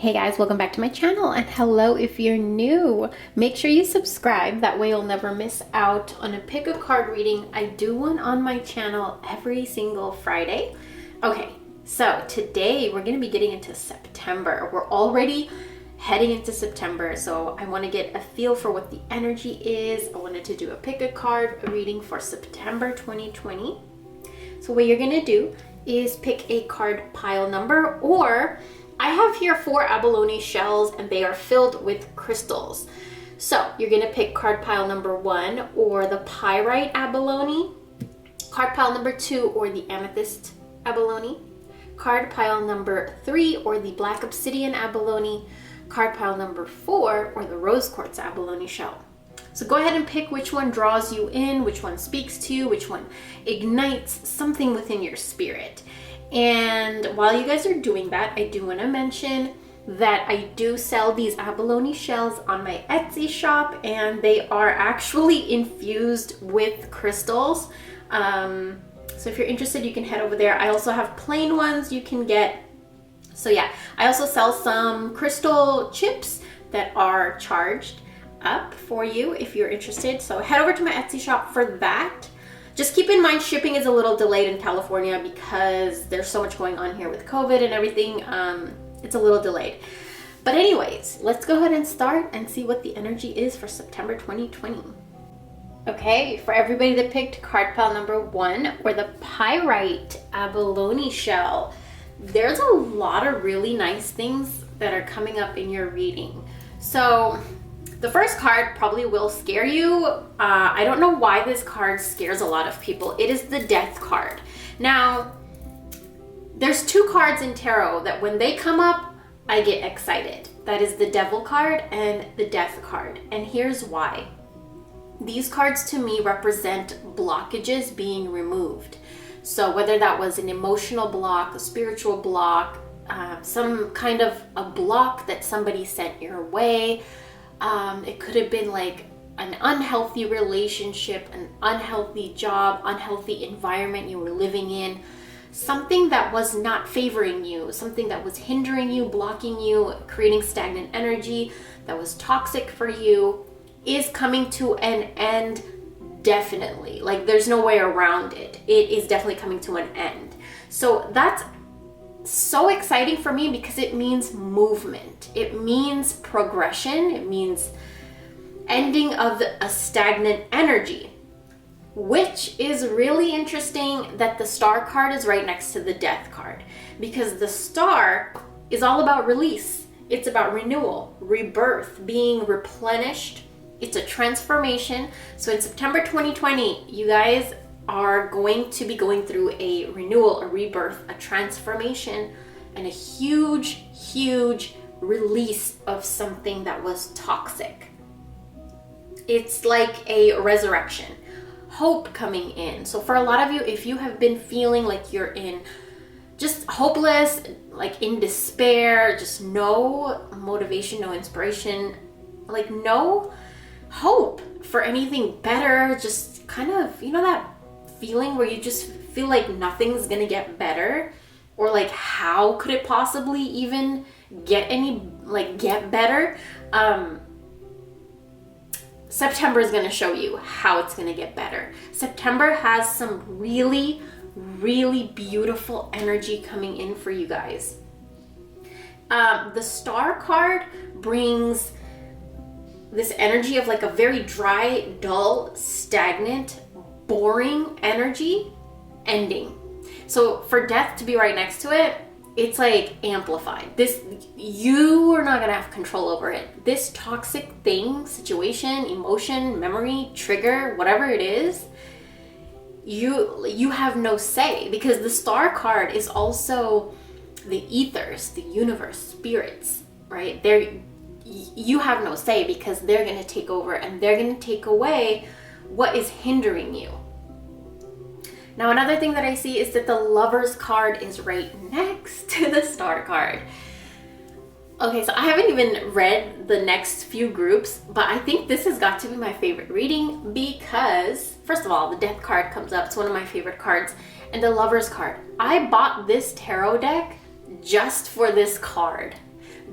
Hey guys, welcome back to my channel, and hello if you're new. Make sure you subscribe, that way you'll never miss out on a pick a card reading. I do one on my channel every single Friday. Okay, so today we're going to be getting into September. We're already heading into September, so I want to get a feel for what the energy is. I wanted to do a pick a card reading for September 2020. So what you're going to do is pick a card pile number, or I have here 4 abalone shells and they are filled with crystals. So you're going to pick card pile number 1 or the pyrite abalone, card pile number 2 or the amethyst abalone, card pile number 3 or the black obsidian abalone, card pile number 4 or the rose quartz abalone shell. So go ahead and pick which one draws you in, which one speaks to you, which one ignites something within your spirit. And while you guys are doing that, I do want to mention that I do sell these abalone shells on my Etsy shop, and they are actually infused with crystals. So if you're interested, you can head over there. I also have plain ones you can get. So yeah, I also sell some crystal chips that are charged up for you if you're interested. So head over to my Etsy shop for that. Just keep in mind shipping is a little delayed in California because there's so much going on here with COVID and everything. It's a little delayed. But anyways, let's go ahead and start and see what the energy is for September 2020. Okay, for everybody that picked card pile number 1 or the pyrite abalone shell, there's a lot of really nice things that are coming up in your reading. So the first card probably will scare you. I don't know why this card scares a lot of people. It is the Death card. Now, there's 2 cards in tarot that when they come up, I get excited. That is the Devil card and the Death card. And here's why. These cards to me represent blockages being removed. So whether that was an emotional block, a spiritual block, some kind of a block that somebody sent your way, it could have been like an unhealthy relationship, an unhealthy job, unhealthy environment you were living in, something that was not favoring you, something that was hindering you, blocking you, creating stagnant energy that was toxic for you is coming to an end definitely. Like there's no way around it. It is definitely coming to an end. So that's so exciting for me because it means movement. It means progression. It means ending of a stagnant energy, which is really interesting that the Star card is right next to the Death card, because the Star is all about release. It's about renewal, rebirth, being replenished. It's a transformation. So in September 2020, you guys are going to be going through a renewal, a rebirth, a transformation, and a huge, huge release of something that was toxic. It's like a resurrection, hope coming in. So for a lot of you, if you have been feeling like you're in just hopeless, like in despair, just no motivation, no inspiration, like no hope for anything better, just kind of, you know, that feeling where you just feel like nothing's gonna get better, or like how could it possibly even get better? September is gonna show you how it's gonna get better. September has some really, really beautiful energy coming in for you guys. The Star card brings this energy of like a very dry, dull, stagnant, boring energy ending. So for Death to be right next to it, it's like amplified. This, you are not gonna have control over it. This toxic thing, situation, emotion, memory, trigger, whatever it is, you have no say, because the Star card is also the ethers, the universe, spirits, right? You have no say because they're gonna take over and they're gonna take away what is hindering you. Now, another thing that I see is that the Lovers card is right next to the Star card. Okay, so I haven't even read the next few groups, but I think this has got to be my favorite reading because, first of all, the Death card comes up. It's one of my favorite cards. And the Lovers card. I bought this tarot deck just for this card.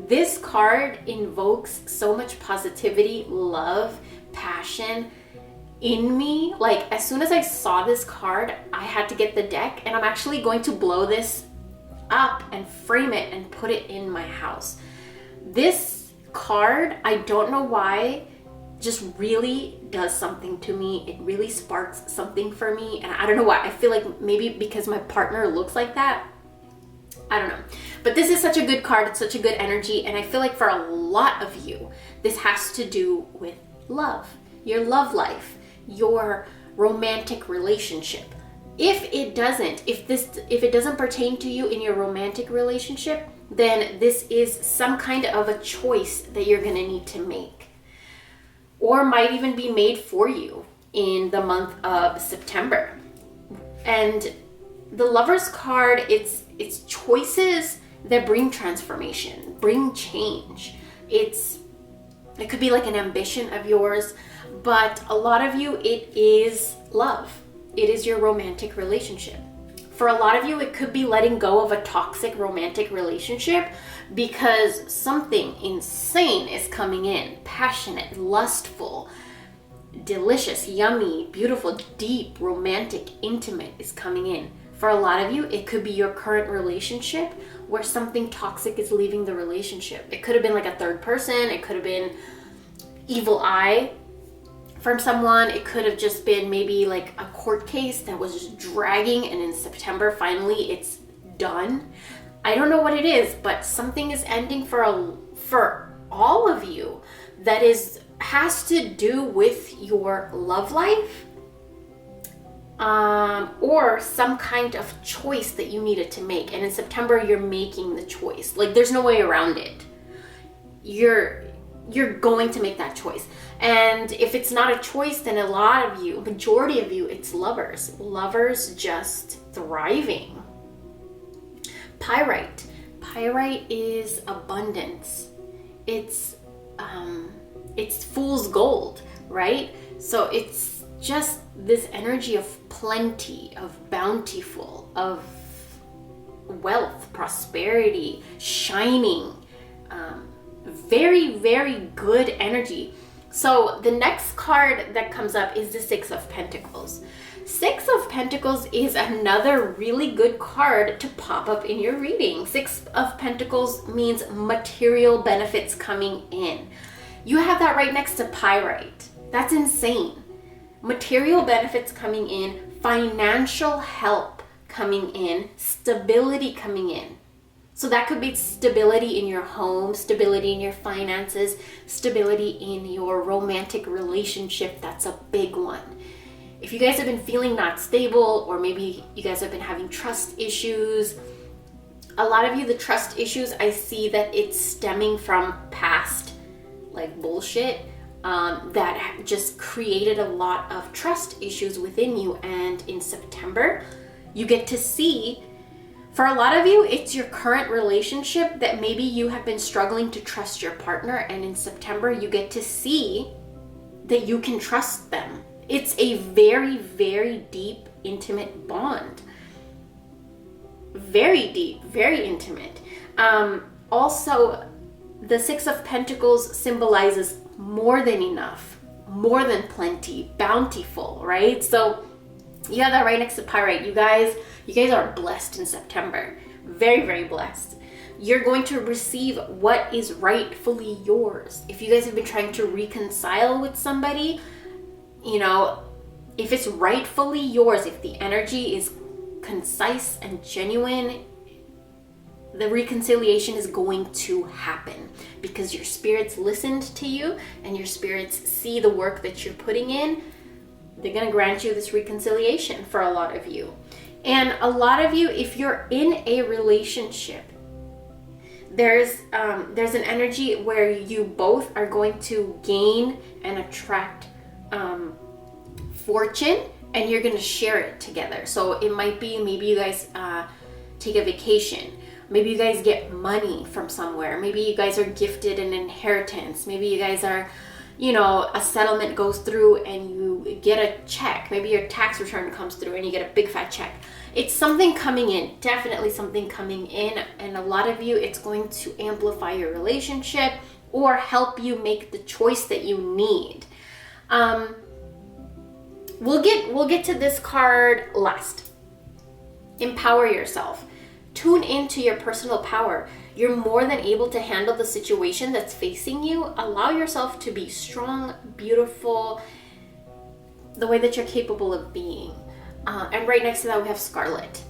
This card invokes so much positivity, love, passion in me. Like, as soon as I saw this card, I had to get the deck, and I'm actually going to blow this up and frame it and put it in my house. This card, I don't know why, just really does something to me. It really sparks something for me, and I don't know why. I feel like maybe because my partner looks like that. I don't know. But this is such a good card. It's such a good energy, and I feel like for a lot of you, this has to do with love, your love life, your romantic relationship. If it doesn't, if it doesn't pertain to you in your romantic relationship, then this is some kind of a choice that you're going to need to make, or might even be made for you in the month of September. And the Lover's card, it's choices that bring transformation, bring change. It could be like an ambition of yours, but a lot of you, it is love. It is your romantic relationship. For a lot of you, it could be letting go of a toxic romantic relationship because something insane is coming in. Passionate, lustful, delicious, yummy, beautiful, deep, romantic, intimate is coming in. For a lot of you, it could be your current relationship where something toxic is leaving the relationship. It could have been like a third person. It could have been evil eye from someone. It could have just been maybe like a court case that was just dragging, and in September finally it's done. I don't know what it is, but something is ending for all of you that has to do with your love life, or some kind of choice that you needed to make, and in September you're making the choice. Like, there's no way around it. You're going to make that choice. And if it's not a choice, then a lot of you, majority of you, it's lovers just thriving. Pyrite is abundance. It's fool's gold, right? So it's just this energy of plenty, of bountiful, of wealth, prosperity, shining, very, very good energy. So the next card that comes up is the Six of Pentacles. Six of Pentacles is another really good card to pop up in your reading. Six of Pentacles means material benefits coming in. You have that right next to Pyrite. That's insane. Material benefits coming in, financial help coming in, stability coming in. So that could be stability in your home, stability in your finances, stability in your romantic relationship. That's a big one. If you guys have been feeling not stable, or maybe you guys have been having trust issues, a lot of you, the trust issues, I see that it's stemming from past like bullshit that just created a lot of trust issues within you. And in September, you get to see, for a lot of you, it's your current relationship that maybe you have been struggling to trust your partner, and in September you get to see that you can trust them. It's a very, very deep, intimate bond. Very deep, very intimate. Also, the Six of Pentacles symbolizes more than enough, more than plenty, bountiful, right? So you have that right next to Pyrite. You guys are blessed in September. Very, very blessed. You're going to receive what is rightfully yours. If you guys have been trying to reconcile with somebody, you know, if it's rightfully yours, if the energy is concise and genuine, the reconciliation is going to happen because your spirits listened to you and your spirits see the work that you're putting in. They're going to grant you this reconciliation for a lot of you. And a lot of you, if you're in a relationship, there's an energy where you both are going to gain and attract fortune, and you're going to share it together. So it might be, maybe you guys take a vacation. Maybe you guys get money from somewhere. Maybe you guys are gifted an inheritance. Maybe you guys are, you know, a settlement goes through and you get a check. Maybe your tax return comes through and you get a big fat check. it's something coming in, definitely something coming in. And a lot of you, it's going to amplify your relationship or help you make the choice that you need. We'll get to this card last. Empower yourself. Tune into your personal power. You're more than able to handle the situation that's facing you. Allow yourself to be strong, beautiful, the way that you're capable of being. And right next to that, we have Scarlet.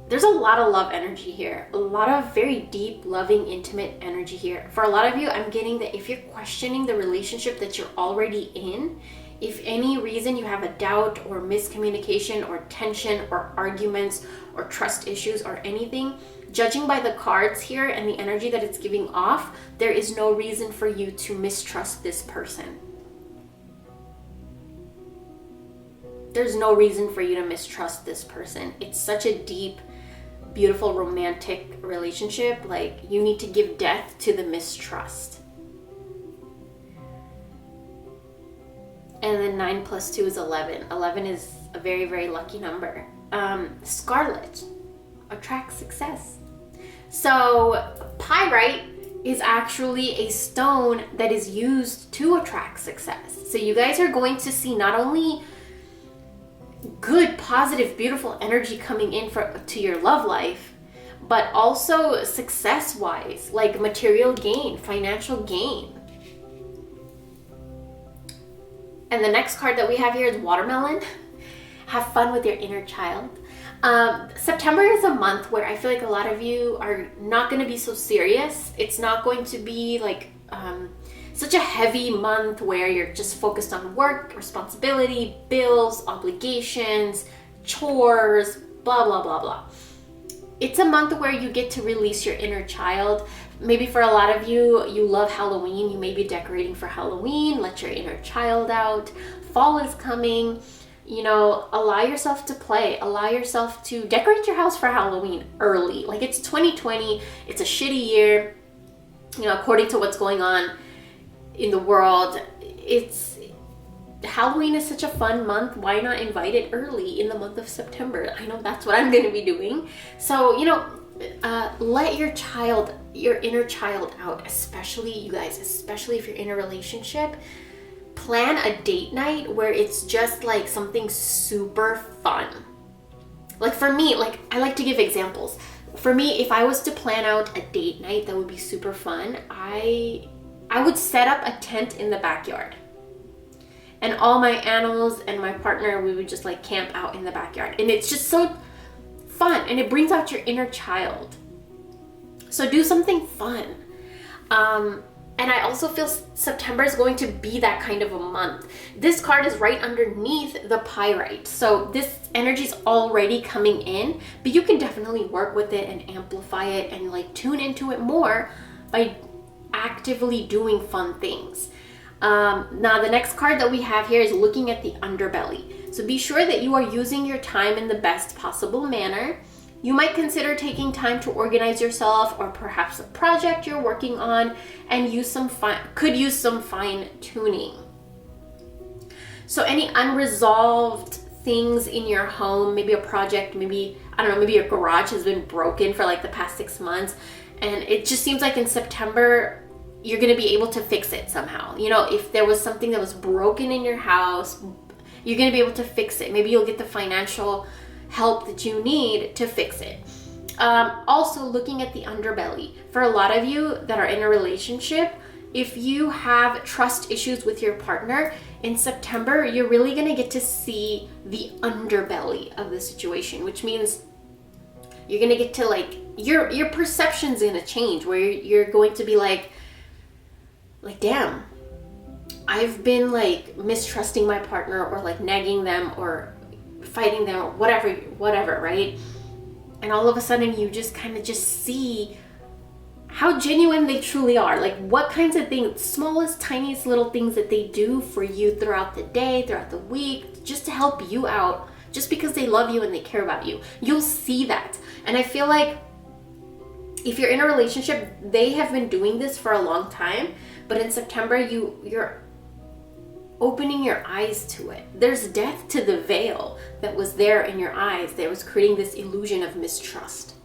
There's a lot of love energy here. A lot of very deep, loving, intimate energy here. For a lot of you, I'm getting that if you're questioning the relationship that you're already in, if any reason you have a doubt or miscommunication or tension or arguments or trust issues or anything, judging by the cards here and the energy that it's giving off, there is no reason for you to mistrust this person. There's no reason for you to mistrust this person. It's such a deep, beautiful, romantic relationship. Like, you need to give death to the mistrust. And then 9 plus 2 is 11. 11 is a very, very lucky number. Scarlet attracts success. So pyrite is actually a stone that is used to attract success. So you guys are going to see not only good, positive, beautiful energy coming in to your love life, but also success-wise, like material gain, financial gain. And the next card that we have here is Watermelon. Have fun with your inner child. September is a month where I feel like a lot of you are not going to be so serious. It's not going to be like such a heavy month where you're just focused on work, responsibility, bills, obligations, chores, blah, blah, blah, blah. It's a month where you get to release your inner child. Maybe for a lot of you, you love Halloween. You may be decorating for Halloween. Let your inner child out. Fall is coming. You know, allow yourself to play. Allow yourself to decorate your house for Halloween early. Like, it's 2020. It's a shitty year. You know, according to what's going on in the world, Halloween is such a fun month. Why not invite it early in the month of September? I know that's what I'm going to be doing. So, you know, let your inner child out, especially you guys, especially if you're in a relationship. Plan a date night where it's just like something super fun. Like for me, like I like to give examples. For me, if I was to plan out a date night that would be super fun, I would set up a tent in the backyard. And all my animals and my partner, we would just like camp out in the backyard. And it's just so fun and it brings out your inner child. So do something fun. And I also feel September is going to be that kind of a month. This card is right underneath the pyrite. So this energy is already coming in, but you can definitely work with it and amplify it and like tune into it more by actively doing fun things. Now the next card that we have here is looking at the underbelly. So be sure that you are using your time in the best possible manner. You might consider taking time to organize yourself or perhaps a project you're working on and could use some fine tuning. So any unresolved things in your home, maybe a project, maybe, I don't know, maybe your garage has been broken for like the past 6 months and it just seems like in September you're going to be able to fix it somehow. You know, if there was something that was broken in your house, you're going to be able to fix it. Maybe you'll get the financial help that you need to fix it. Also looking at the underbelly. For a lot of you that are in a relationship, if you have trust issues with your partner, in September, you're really going to get to see the underbelly of the situation, which means you're going to get to like, your perception's going to change where you're going to be like, damn, I've been like mistrusting my partner or like nagging them or fighting them or whatever, right? And all of a sudden you just kind of just see how genuine they truly are. Like what kinds of things, smallest, tiniest little things that they do for you throughout the day, throughout the week, just to help you out, just because they love you and they care about you. You'll see that. And I feel like if you're in a relationship, they have been doing this for a long time, but in September, opening your eyes to it. There's death to the veil that was there in your eyes that was creating this illusion of mistrust.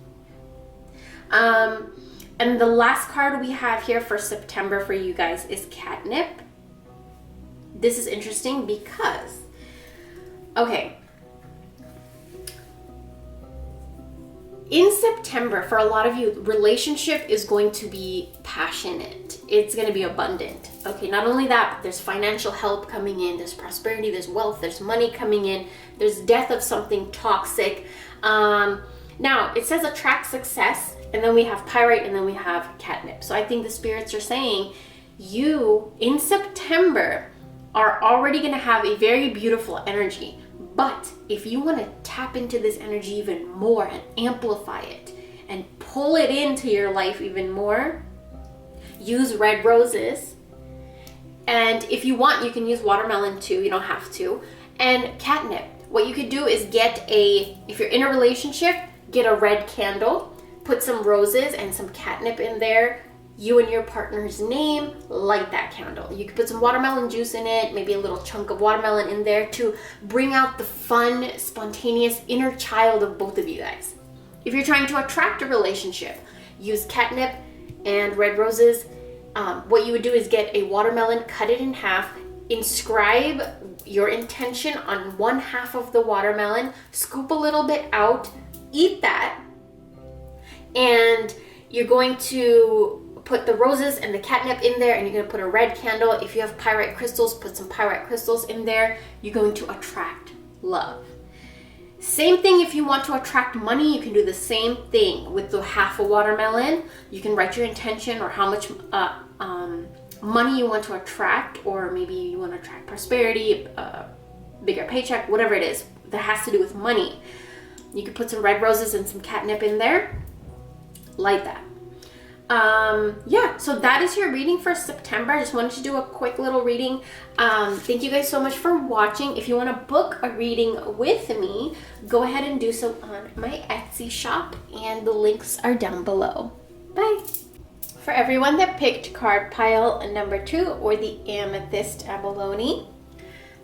And the last card we have here for September for you guys is catnip. This is interesting because, okay, in September, for a lot of you, relationship is going to be passionate. It's going to be abundant. Okay, not only that, but there's financial help coming in, there's prosperity, there's wealth, there's money coming in, there's death of something toxic. Now, it says attract success, and then we have pyrite, and then we have catnip. So I think the spirits are saying you, in September, are already going to have a very beautiful energy. But if you want to tap into this energy even more and amplify it and pull it into your life even more, use red roses. And if you want, you can use watermelon too. You don't have to. And catnip. What you could do is if you're in a relationship, get a red candle, put some roses and some catnip in there, you and your partner's name, light that candle. You could put some watermelon juice in it, maybe a little chunk of watermelon in there to bring out the fun, spontaneous inner child of both of you guys. If you're trying to attract a relationship, use catnip and red roses. What you would do is get a watermelon, cut it in half, inscribe your intention on one half of the watermelon, scoop a little bit out, eat that, and you're going to put the roses and the catnip in there, and you're going to put a red candle. If you have pyrite crystals, put some pyrite crystals in there. You're going to attract love. Same thing if you want to attract money, you can do the same thing with the half a watermelon. You can write your intention or how much money you want to attract, or maybe you want to attract prosperity, bigger paycheck, whatever it is that has to do with money. You can put some red roses and some catnip in there. Light that. Yeah, so that is your reading for September. I just wanted to do a quick little reading. Thank you guys so much for watching. If you want to book a reading with me, go ahead and do so on my Etsy shop, and the links are down below. Bye. For everyone that picked card pile number 2 or the amethyst abalone,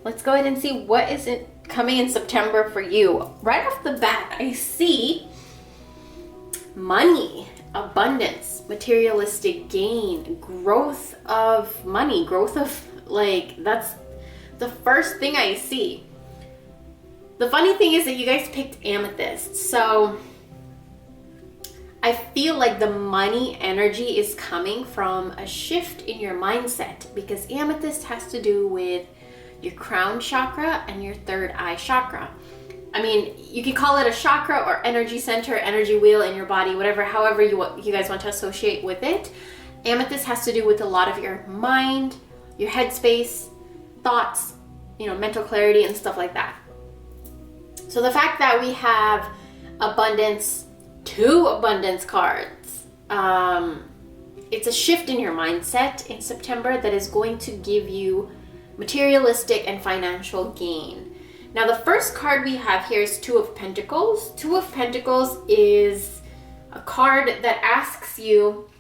let's go ahead and see what is coming in September for you. Right off the bat, I see money, abundance, materialistic gain, growth of money, growth of, that's the first thing I see. The funny thing is that you guys picked amethyst, so I feel like the money energy is coming from a shift in your mindset, because amethyst has to do with your crown chakra and your third eye chakra. I mean, you can call it a chakra or energy center, energy wheel in your body, whatever, however you guys want to associate with it. Amethyst has to do with a lot of your mind, your headspace, thoughts, mental clarity and stuff like that. So the fact that we have abundance, 2 abundance cards, it's a shift in your mindset in September that is going to give you materialistic and financial gain. Now, the first card we have here is 2 of Pentacles. 2 of Pentacles is a card that asks you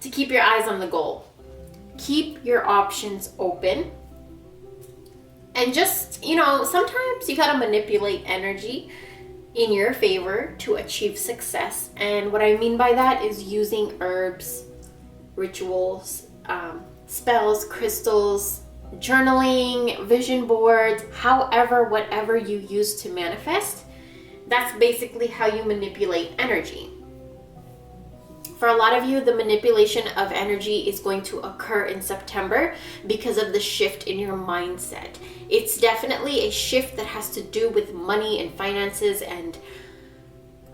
to keep your eyes on the goal. Keep your options open. And just, sometimes you gotta manipulate energy in your favor to achieve success. And what I mean by that is using herbs, rituals, spells, crystals, journaling, vision boards, whatever you use to manifest. That's basically how you manipulate energy. For a lot of you, the manipulation of energy is going to occur in September because of the shift in your mindset. It's definitely a shift that has to do with money and finances and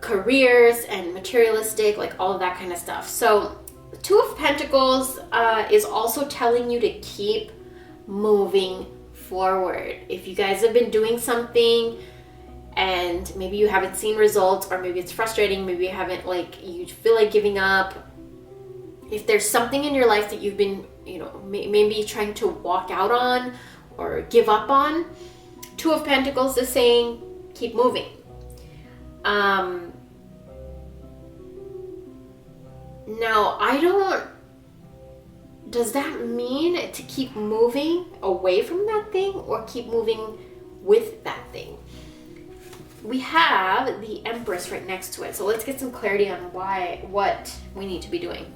careers and materialistic, all of that kind of stuff. So 2 of Pentacles is also telling you to keep moving forward. If you guys have been doing something and maybe you haven't seen results, or maybe it's frustrating, maybe you haven't, you feel like giving up. If there's something in your life that you've been, maybe trying to walk out on or give up on, 2 of Pentacles is saying keep moving. Now, I don't does that mean to keep moving away from that thing or keep moving with that thing? We have the Empress right next to it. So let's get some clarity on what we need to be doing.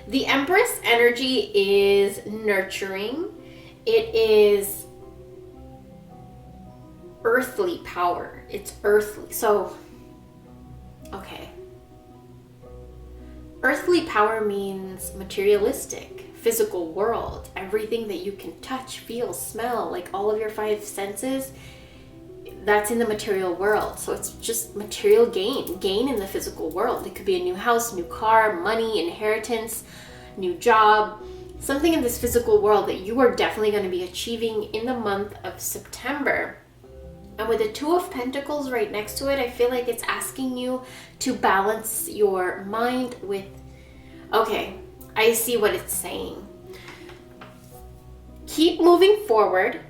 The Empress energy is nurturing. It is earthly power. It's earthly. So, okay. Earthly power means materialistic, physical world, everything that you can touch, feel, smell, like all of your 5 senses, that's in the material world. So it's just material gain in the physical world. It could be a new house, new car, money, inheritance, new job, something in this physical world that you are definitely going to be achieving in the month of September. And with the 2 of Pentacles right next to it, I feel like it's asking you to balance your mind with, okay, I see what it's saying. Keep moving forward,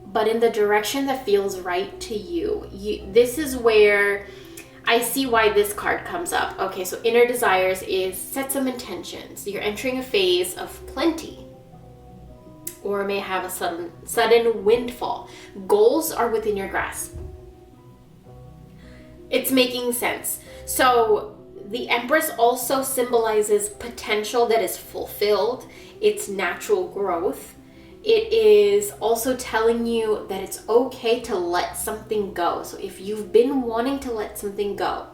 but in the direction that feels right to you. This is where I see why this card comes up. Okay, so inner desires is set some intentions. You're entering a phase of plenty, or may have a sudden windfall. Goals are within your grasp. It's making sense. So the Empress also symbolizes potential that is fulfilled. It's natural growth. It is also telling you that it's okay to let something go. So if you've been wanting to let something go,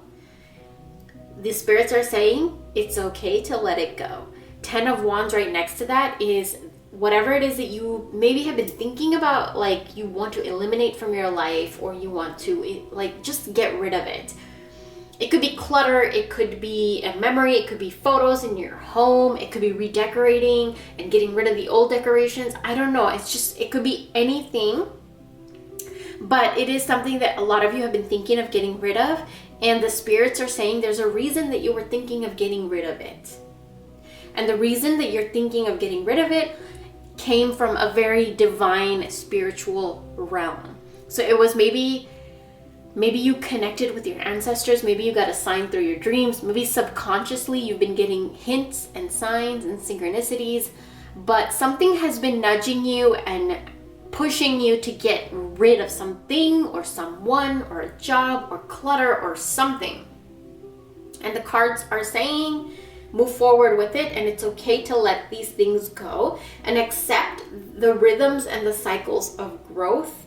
the spirits are saying it's okay to let it go. 10 of Wands right next to that is whatever it is that you maybe have been thinking about, like you want to eliminate from your life, or you want to like just get rid of it. It could be clutter, it could be a memory, it could be photos in your home, it could be redecorating and getting rid of the old decorations. I don't know, it could be anything, but it is something that a lot of you have been thinking of getting rid of, and the spirits are saying there's a reason that you were thinking of getting rid of it. And the reason that you're thinking of getting rid of it came from a very divine spiritual realm. So it was maybe you connected with your ancestors, maybe you got a sign through your dreams, maybe subconsciously you've been getting hints and signs and synchronicities, but something has been nudging you and pushing you to get rid of something or someone or a job or clutter or something. And the cards are saying move forward with it, and it's okay to let these things go and accept the rhythms and the cycles of growth,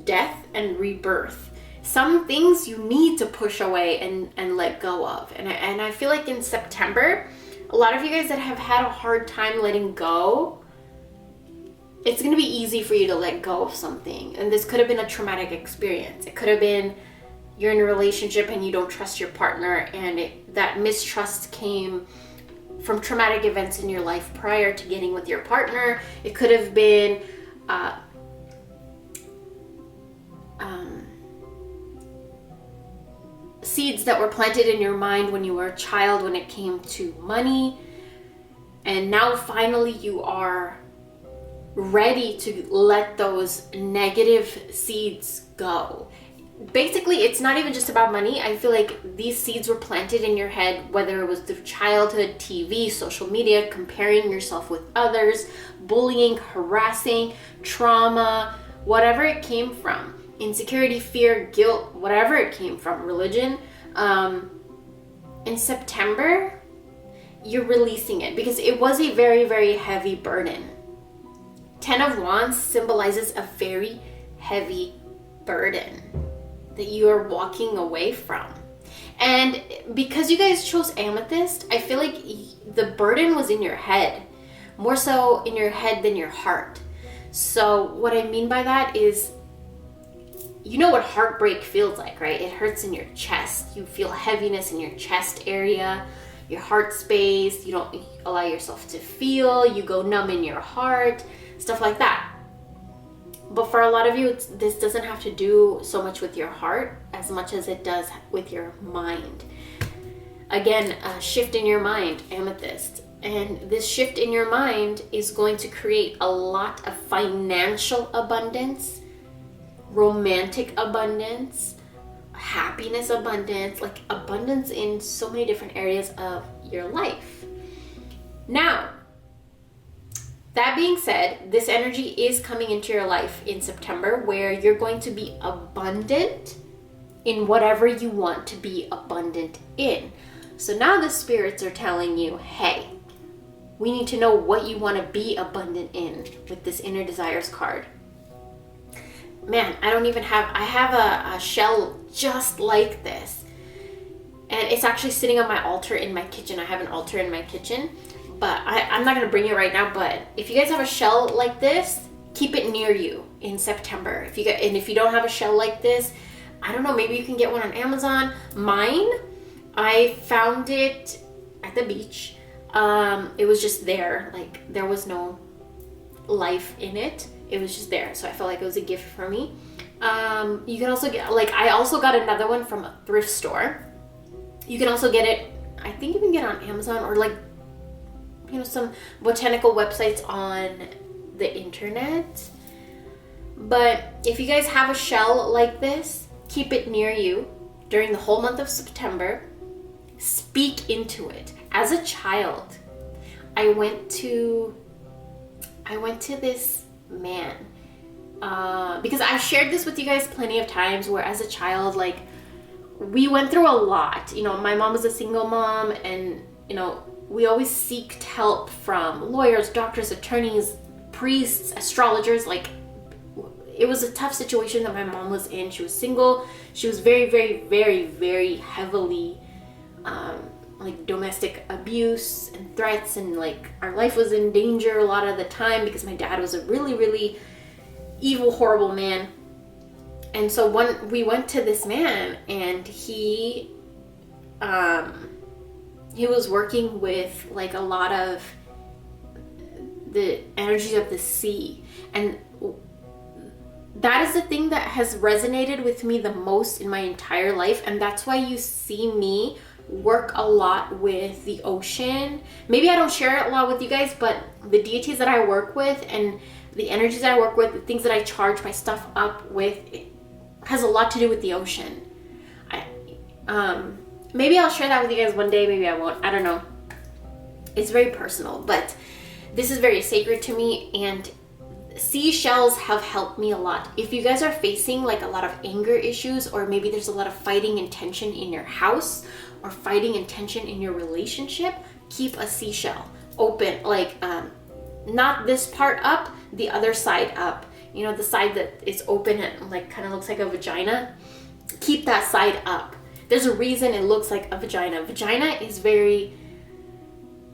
death, and rebirth. Some things you need to push away and let go of. And I feel like in September, a lot of you guys that have had a hard time letting go, it's going to be easy for you to let go of something. And this could have been a traumatic experience. It could have been you're in a relationship and you don't trust your partner, and that mistrust came from traumatic events in your life prior to getting with your partner. It could have been seeds that were planted in your mind when you were a child when it came to money, and now finally you are ready to let those negative seeds go. Basically, it's not even just about money. I feel like these seeds were planted in your head, whether it was through childhood, TV, social media, comparing yourself with others, bullying, harassing, trauma, whatever it came from. Insecurity, fear, guilt, whatever it came from, religion. In September, you're releasing it because it was a very, very heavy burden. 10 of Wands symbolizes a very heavy burden that you are walking away from. And because you guys chose Amethyst, I feel like the burden was in your head, more so in your head than your heart. So what I mean by that is, you know what heartbreak feels like, right? It hurts in your chest. You feel heaviness in your chest area, your heart space. You don't allow yourself to feel. You go numb in your heart, stuff like that. But for a lot of you, this doesn't have to do so much with your heart as much as it does with your mind. Again, a shift in your mind, Amethyst. And this shift in your mind is going to create a lot of financial abundance, romantic abundance, happiness abundance, like abundance in so many different areas of your life. Now, that being said, this energy is coming into your life in September where you're going to be abundant in whatever you want to be abundant in. So now the spirits are telling you, hey, we need to know what you want to be abundant in with this inner desires card. Man, I have a shell just like this. And it's actually sitting on my altar in my kitchen. I have an altar in my kitchen. But I'm not going to bring it right now, but if you guys have a shell like this, keep it near you in September. If you don't have a shell like this, I don't know, maybe you can get one on Amazon. Mine, I found it at the beach. It was just there, like there was no life in it. It was just there, so I felt like it was a gift for me. You can also get, like, I also got another one from a thrift store. You can also get it, I think you can get it on Amazon or like, you know, some botanical websites on the internet. But if you guys have a shell like this, keep it near you during the whole month of September. Speak into it. As a child, I went to this man because I've shared this with you guys plenty of times where as a child, like, we went through a lot. You know, my mom was a single mom, and you know, we always seeked help from lawyers, doctors, attorneys, priests, astrologers. Like, it was a tough situation that my mom was in. She was single. She was very, very, very, very heavily like domestic abuse and threats, and like our life was in danger a lot of the time because my dad was a really, really evil, horrible man. And so we went to this man, and he was working with like a lot of the energy of the sea, and that is the thing that has resonated with me the most in my entire life. And that's why you see me work a lot with the ocean. Maybe I don't share it a lot with you guys, but the deities that I work with and the energies that I work with, the things that I charge my stuff up with, it has a lot to do with the ocean. Maybe I'll share that with you guys one day, maybe I won't, I don't know. It's very personal, but this is very sacred to me, and seashells have helped me a lot. If you guys are facing like a lot of anger issues, or maybe there's a lot of fighting and tension in your house, or fighting and tension in your relationship, keep a seashell open, like not this part up, the other side up. You know, the side that is open and like kind of looks like a vagina. Keep that side up. There's a reason it looks like a vagina. Vagina is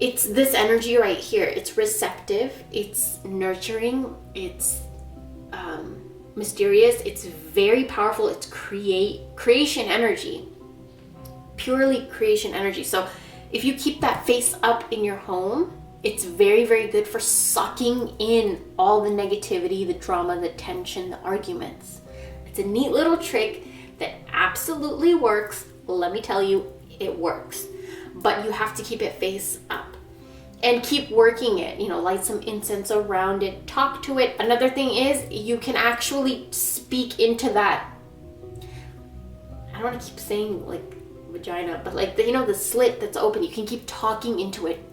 it's this energy right here. It's receptive, it's nurturing, it's mysterious, it's very powerful, it's creation energy. Purely creation energy. So if you keep that face up in your home, it's very, very good for sucking in all the negativity, the drama, the tension, the arguments. It's a neat little trick that absolutely works. Let me tell you, it works. But you have to keep it face up and keep working it. You know, light some incense around it, talk to it. Another thing is you can actually speak into that. I don't want to keep saying like vagina, but like the slit that's open. You can keep talking into it.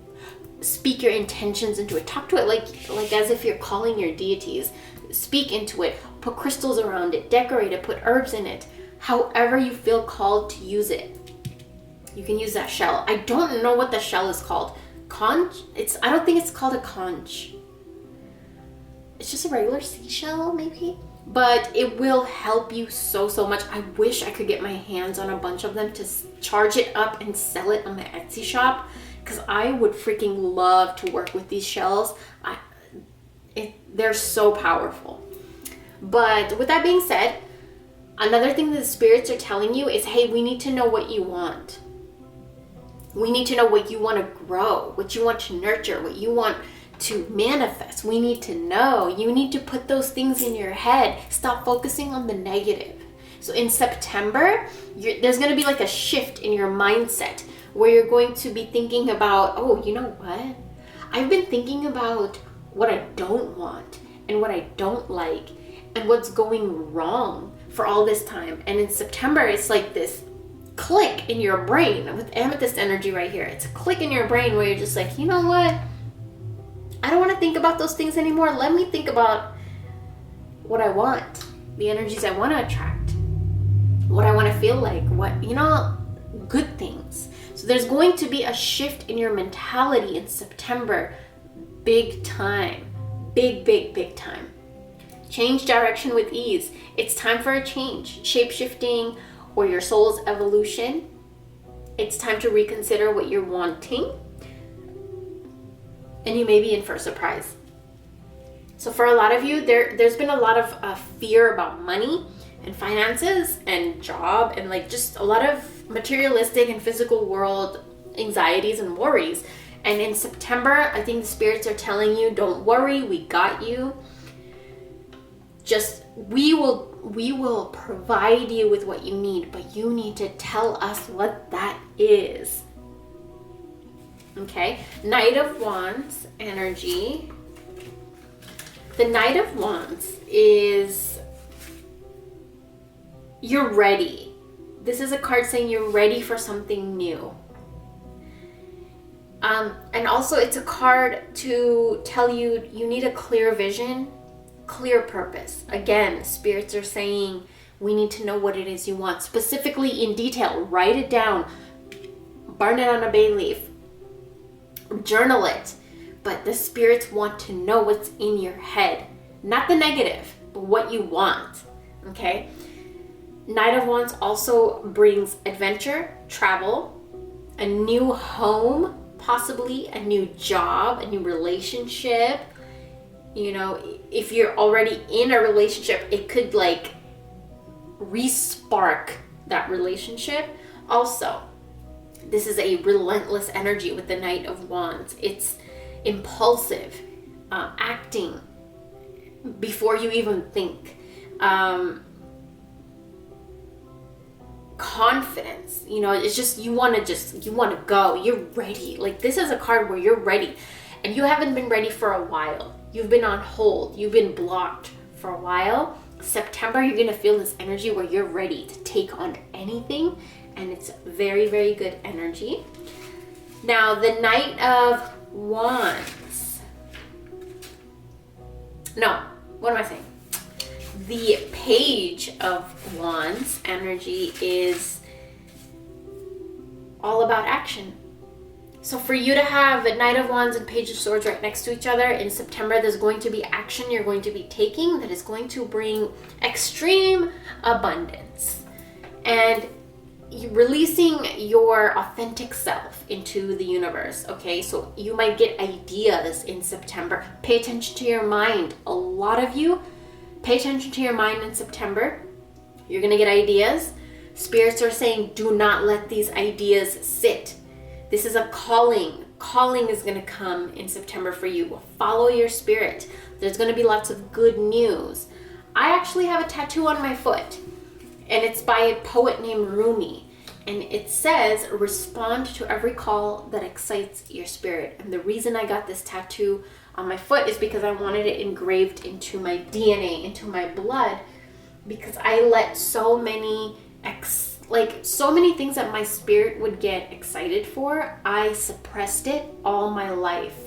Speak your intentions into it. Talk to it like as if you're calling your deities. Speak into it. Put crystals around it. Decorate it. Put herbs in it. However you feel called to use it. You can use that shell. I don't know what the shell is called. Conch? I don't think it's called a conch. It's just a regular seashell, maybe. But it will help you so much. I wish I could get my hands on a bunch of them to charge it up and sell it on my Etsy shop, because I would freaking love to work with these shells. They're so powerful. But with that being said, another thing that the spirits are telling you is, hey, we need to know what you want. We need to know what you want to grow, what you want to nurture, what you want to manifest. We need to know. You need to put those things in your head. Stop focusing on the negative. So in September, there's going to be like a shift in your mindset where you're going to be thinking about, oh, you know what? I've been thinking about what I don't want and what I don't like and what's going wrong for all this time. And in September, it's like this click in your brain with amethyst energy right here. It's a click in your brain where you're just like, you know what? I don't want to think about those things anymore. Let me think about what I want, the energies I want to attract, what I want to feel like, what, you know, good things. So there's going to be a shift in your mentality in September, big time, big time. Change direction with ease. It's time for a change, shape-shifting, or your soul's evolution. It's time to reconsider what you're wanting, and you may be in for a surprise. So for a lot of you, there's been a lot of fear about money and finances and job and like just a lot of materialistic and physical world anxieties and worries. And in September, I think the spirits are telling you, don't worry, we got you. Just, we will provide you with what you need, but you need to tell us what that is. Okay, Knight of Wands energy. The Knight of Wands is, you're ready. This is a card saying you're ready for something new. And also it's a card to tell you, you need a clear vision, clear purpose. Again, spirits are saying we need to know what it is you want, specifically in detail. Write it down, burn it on a bay leaf, journal it. But the spirits want to know what's in your head, not the negative, but what you want. Okay? Knight of Wands also brings adventure, travel, a new home, possibly a new job, a new relationship. You know, if you're already in a relationship, it could like re-spark that relationship. Also, this is a relentless energy with the Knight of Wands. It's impulsive, acting before you even think, confidence. You know, it's just you want to go. You're ready. Like, this is a card where you're ready, and you haven't been ready for a while. You've been on hold. You've been blocked for a while. September, you're gonna feel this energy where you're ready to take on anything, and it's very, very good energy. Now, the Knight of Wands. No, what am I saying? The Page of Wands energy is all about action. So for you to have a Knight of Wands and Page of Swords right next to each other in September, there's going to be action you're going to be taking that is going to bring extreme abundance. And releasing your authentic self into the universe. Okay, so you might get ideas in September. Pay attention to your mind. A lot of you pay attention to your mind in September. You're gonna get ideas. Spirits are saying, do not let these ideas sit. This is a calling. Calling is gonna come in September for you. Follow your spirit. There's gonna be lots of good news. I actually have a tattoo on my foot, and it's by a poet named Rumi. And it says, respond to every call that excites your spirit. And the reason I got this tattoo on my foot is because I wanted it engraved into my DNA, into my blood, because I let so many things that my spirit would get excited for, I suppressed it all my life.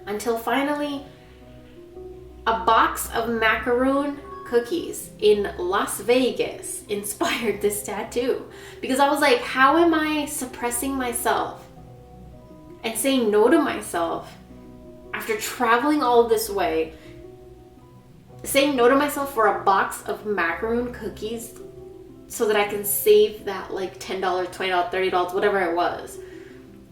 Until finally, a box of macaroon cookies in Las Vegas inspired this tattoo, because I was like, how am I suppressing myself and saying no to myself after traveling all this way, saying no to myself for a box of macaroon cookies so that I can save that like $10, $20, $30, whatever it was.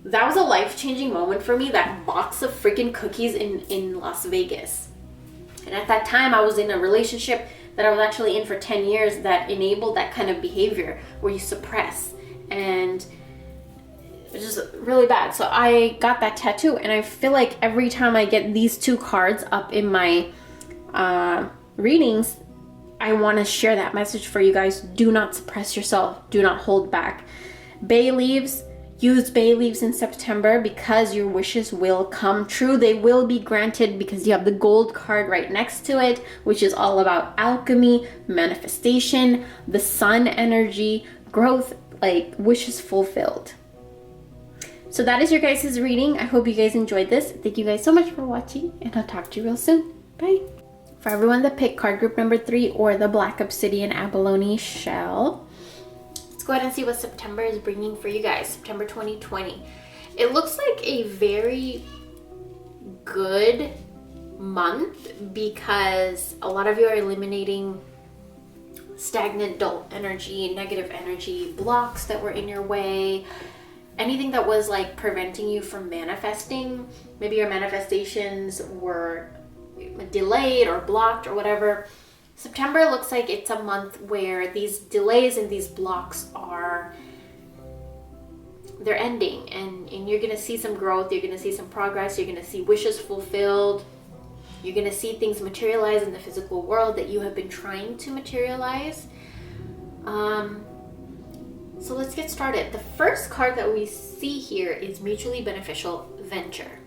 That was a life-changing moment for me, that box of freaking cookies in Las Vegas. And at that time, I was in a relationship that I was actually in for 10 years that enabled that kind of behavior where you suppress, and it's just really bad. So I got that tattoo, and I feel like every time I get these two cards up in my readings, I want to share that message for you guys. Do not suppress yourself. Do not hold back. Bay leaves. Use bay leaves in September because your wishes will come true. They will be granted because you have the gold card right next to it, which is all about alchemy, manifestation, the sun energy, growth, like wishes fulfilled. So that is your guys' reading. I hope you guys enjoyed this. Thank you guys so much for watching, and I'll talk to you real soon. Bye. For everyone that picked card group number 3 or the Black Obsidian Abalone Shell, let's go ahead and see what September is bringing for you guys. September 2020. It looks like a very good month because a lot of you are eliminating stagnant, dull energy, negative energy, blocks that were in your way, anything that was like preventing you from manifesting. Maybe your manifestations were delayed or blocked or whatever. September looks like it's a month where these delays and these blocks they're ending, and you're gonna see some growth, you're gonna see some progress, you're gonna see wishes fulfilled, you're gonna see things materialize in the physical world that you have been trying to materialize. So let's get started. The first card that we see here is mutually beneficial venture.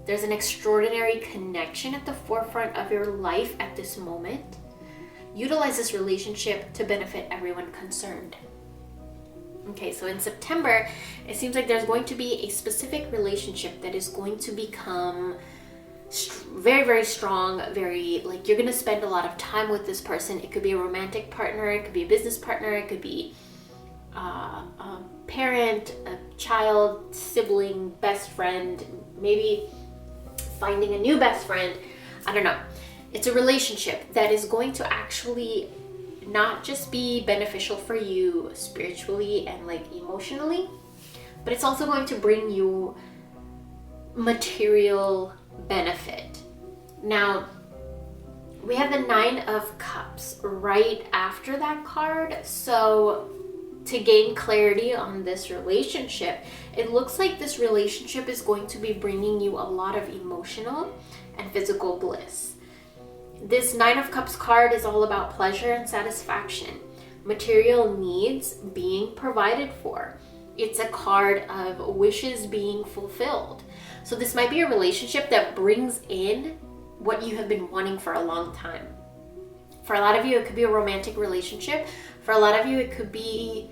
There's an extraordinary connection at the forefront of your life at this moment. Utilize this relationship to benefit everyone concerned. Okay, so in September, it seems like there's going to be a specific relationship that is going to become very, very strong, very, like, you're going to spend a lot of time with this person. It could be a romantic partner, it could be a business partner, it could be a parent, a child, sibling, best friend, maybe finding a new best friend. I don't know. It's a relationship that is going to actually not just be beneficial for you spiritually and like emotionally, but it's also going to bring you material benefit. Now, we have the 9 of Cups right after that card. So to gain clarity on this relationship, it looks like this relationship is going to be bringing you a lot of emotional and physical bliss. This 9 of Cups card is all about pleasure and satisfaction, material needs being provided for. It's a card of wishes being fulfilled. So this might be a relationship that brings in what you have been wanting for a long time. For a lot of you, it could be a romantic relationship. For a lot of you, it could be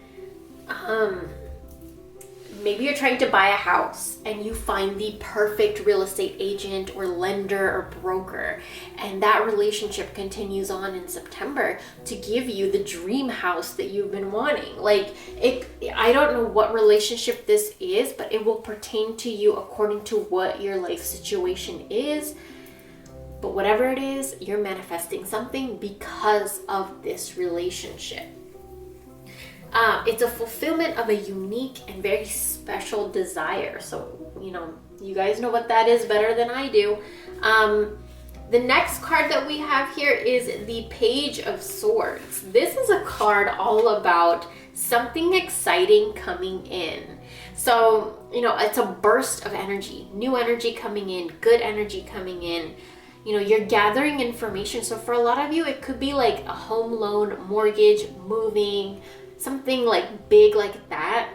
maybe you're trying to buy a house and you find the perfect real estate agent or lender or broker, and that relationship continues on in September to give you the dream house that you've been wanting. Like, I don't know what relationship this is, but it will pertain to you according to what your life situation is. But whatever it is, you're manifesting something because of this relationship. It's a fulfillment of a unique and very special desire. So, you guys know what that is better than I do. The next card that we have here is the Page of Swords. This is a card all about something exciting coming in. So, it's a burst of energy, new energy coming in, good energy coming in. You're gathering information. So for a lot of you, it could be like a home loan, mortgage, moving, something like big like that.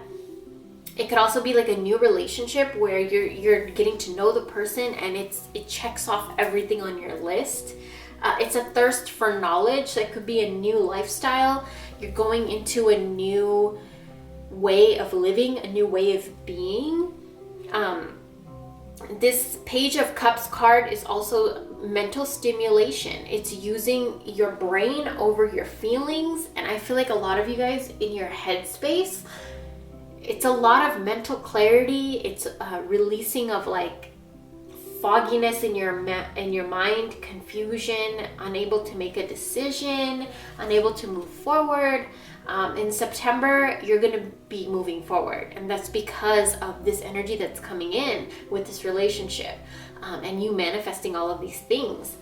It could also be like a new relationship where you're getting to know the person and it checks off everything on your list. It's a thirst for knowledge. That could be a new lifestyle. You're going into a new way of living, a new way of being. This Page of Cups card is also mental stimulation. It's using your brain over your feelings. And I feel like a lot of you guys in your headspace, it's a lot of mental clarity. It's a releasing of like fogginess in your mind, confusion, unable to make a decision, unable to move forward. In September, you're going to be moving forward, and that's because of this energy that's coming in with this relationship, and you manifesting all of these things.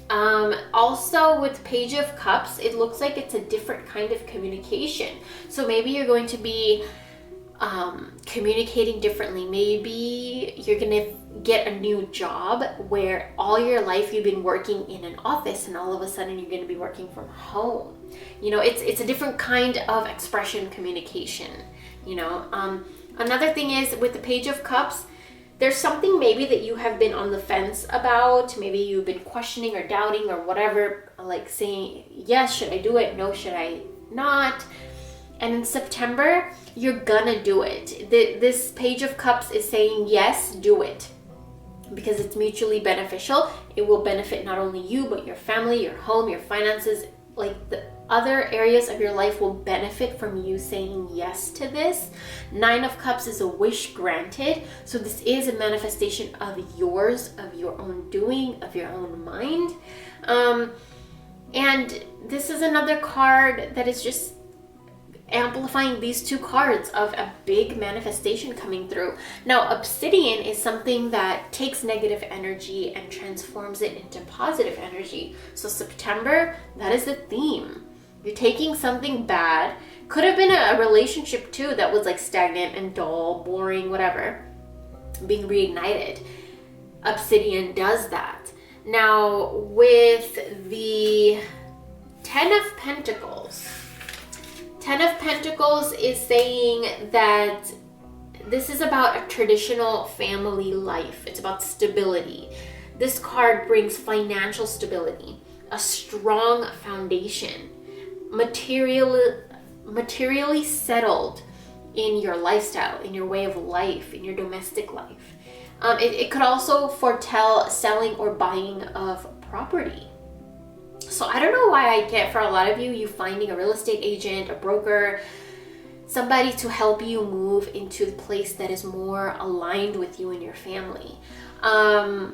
Also with Page of Cups, it looks like it's a different kind of communication. So maybe you're going to be communicating differently. Maybe you're gonna get a new job where all your life you've been working in an office and all of a sudden you're gonna be working from home. It's a different kind of expression, communication. Another thing is with the Page of Cups, there's something maybe that you have been on the fence about. Maybe you've been questioning or doubting or whatever, like saying, yes, should I do it? No, should I not? And in September, you're gonna do it. This Page of Cups is saying, yes, do it. Because it's mutually beneficial. It will benefit not only you, but your family, your home, your finances. Like the other areas of your life will benefit from you saying yes to this. 9 of Cups is a wish granted. So this is a manifestation of yours, of your own doing, of your own mind. And this is another card that is just amplifying these 2 cards of a big manifestation coming through. Now, obsidian is something that takes negative energy and transforms it into positive energy. So September, that is the theme. You're taking something bad, could have been a relationship too that was like stagnant and dull, boring, whatever, being reignited. Obsidian does that. Now, with the 10 of Pentacles, 10 of Pentacles is saying that this is about a traditional family life. It's about stability. This card brings financial stability, a strong foundation, materially settled in your lifestyle, in your way of life, in your domestic life. It could also foretell selling or buying of property. So I don't know why I get, for a lot of you, you finding a real estate agent, a broker, somebody to help you move into the place that is more aligned with you and your family. And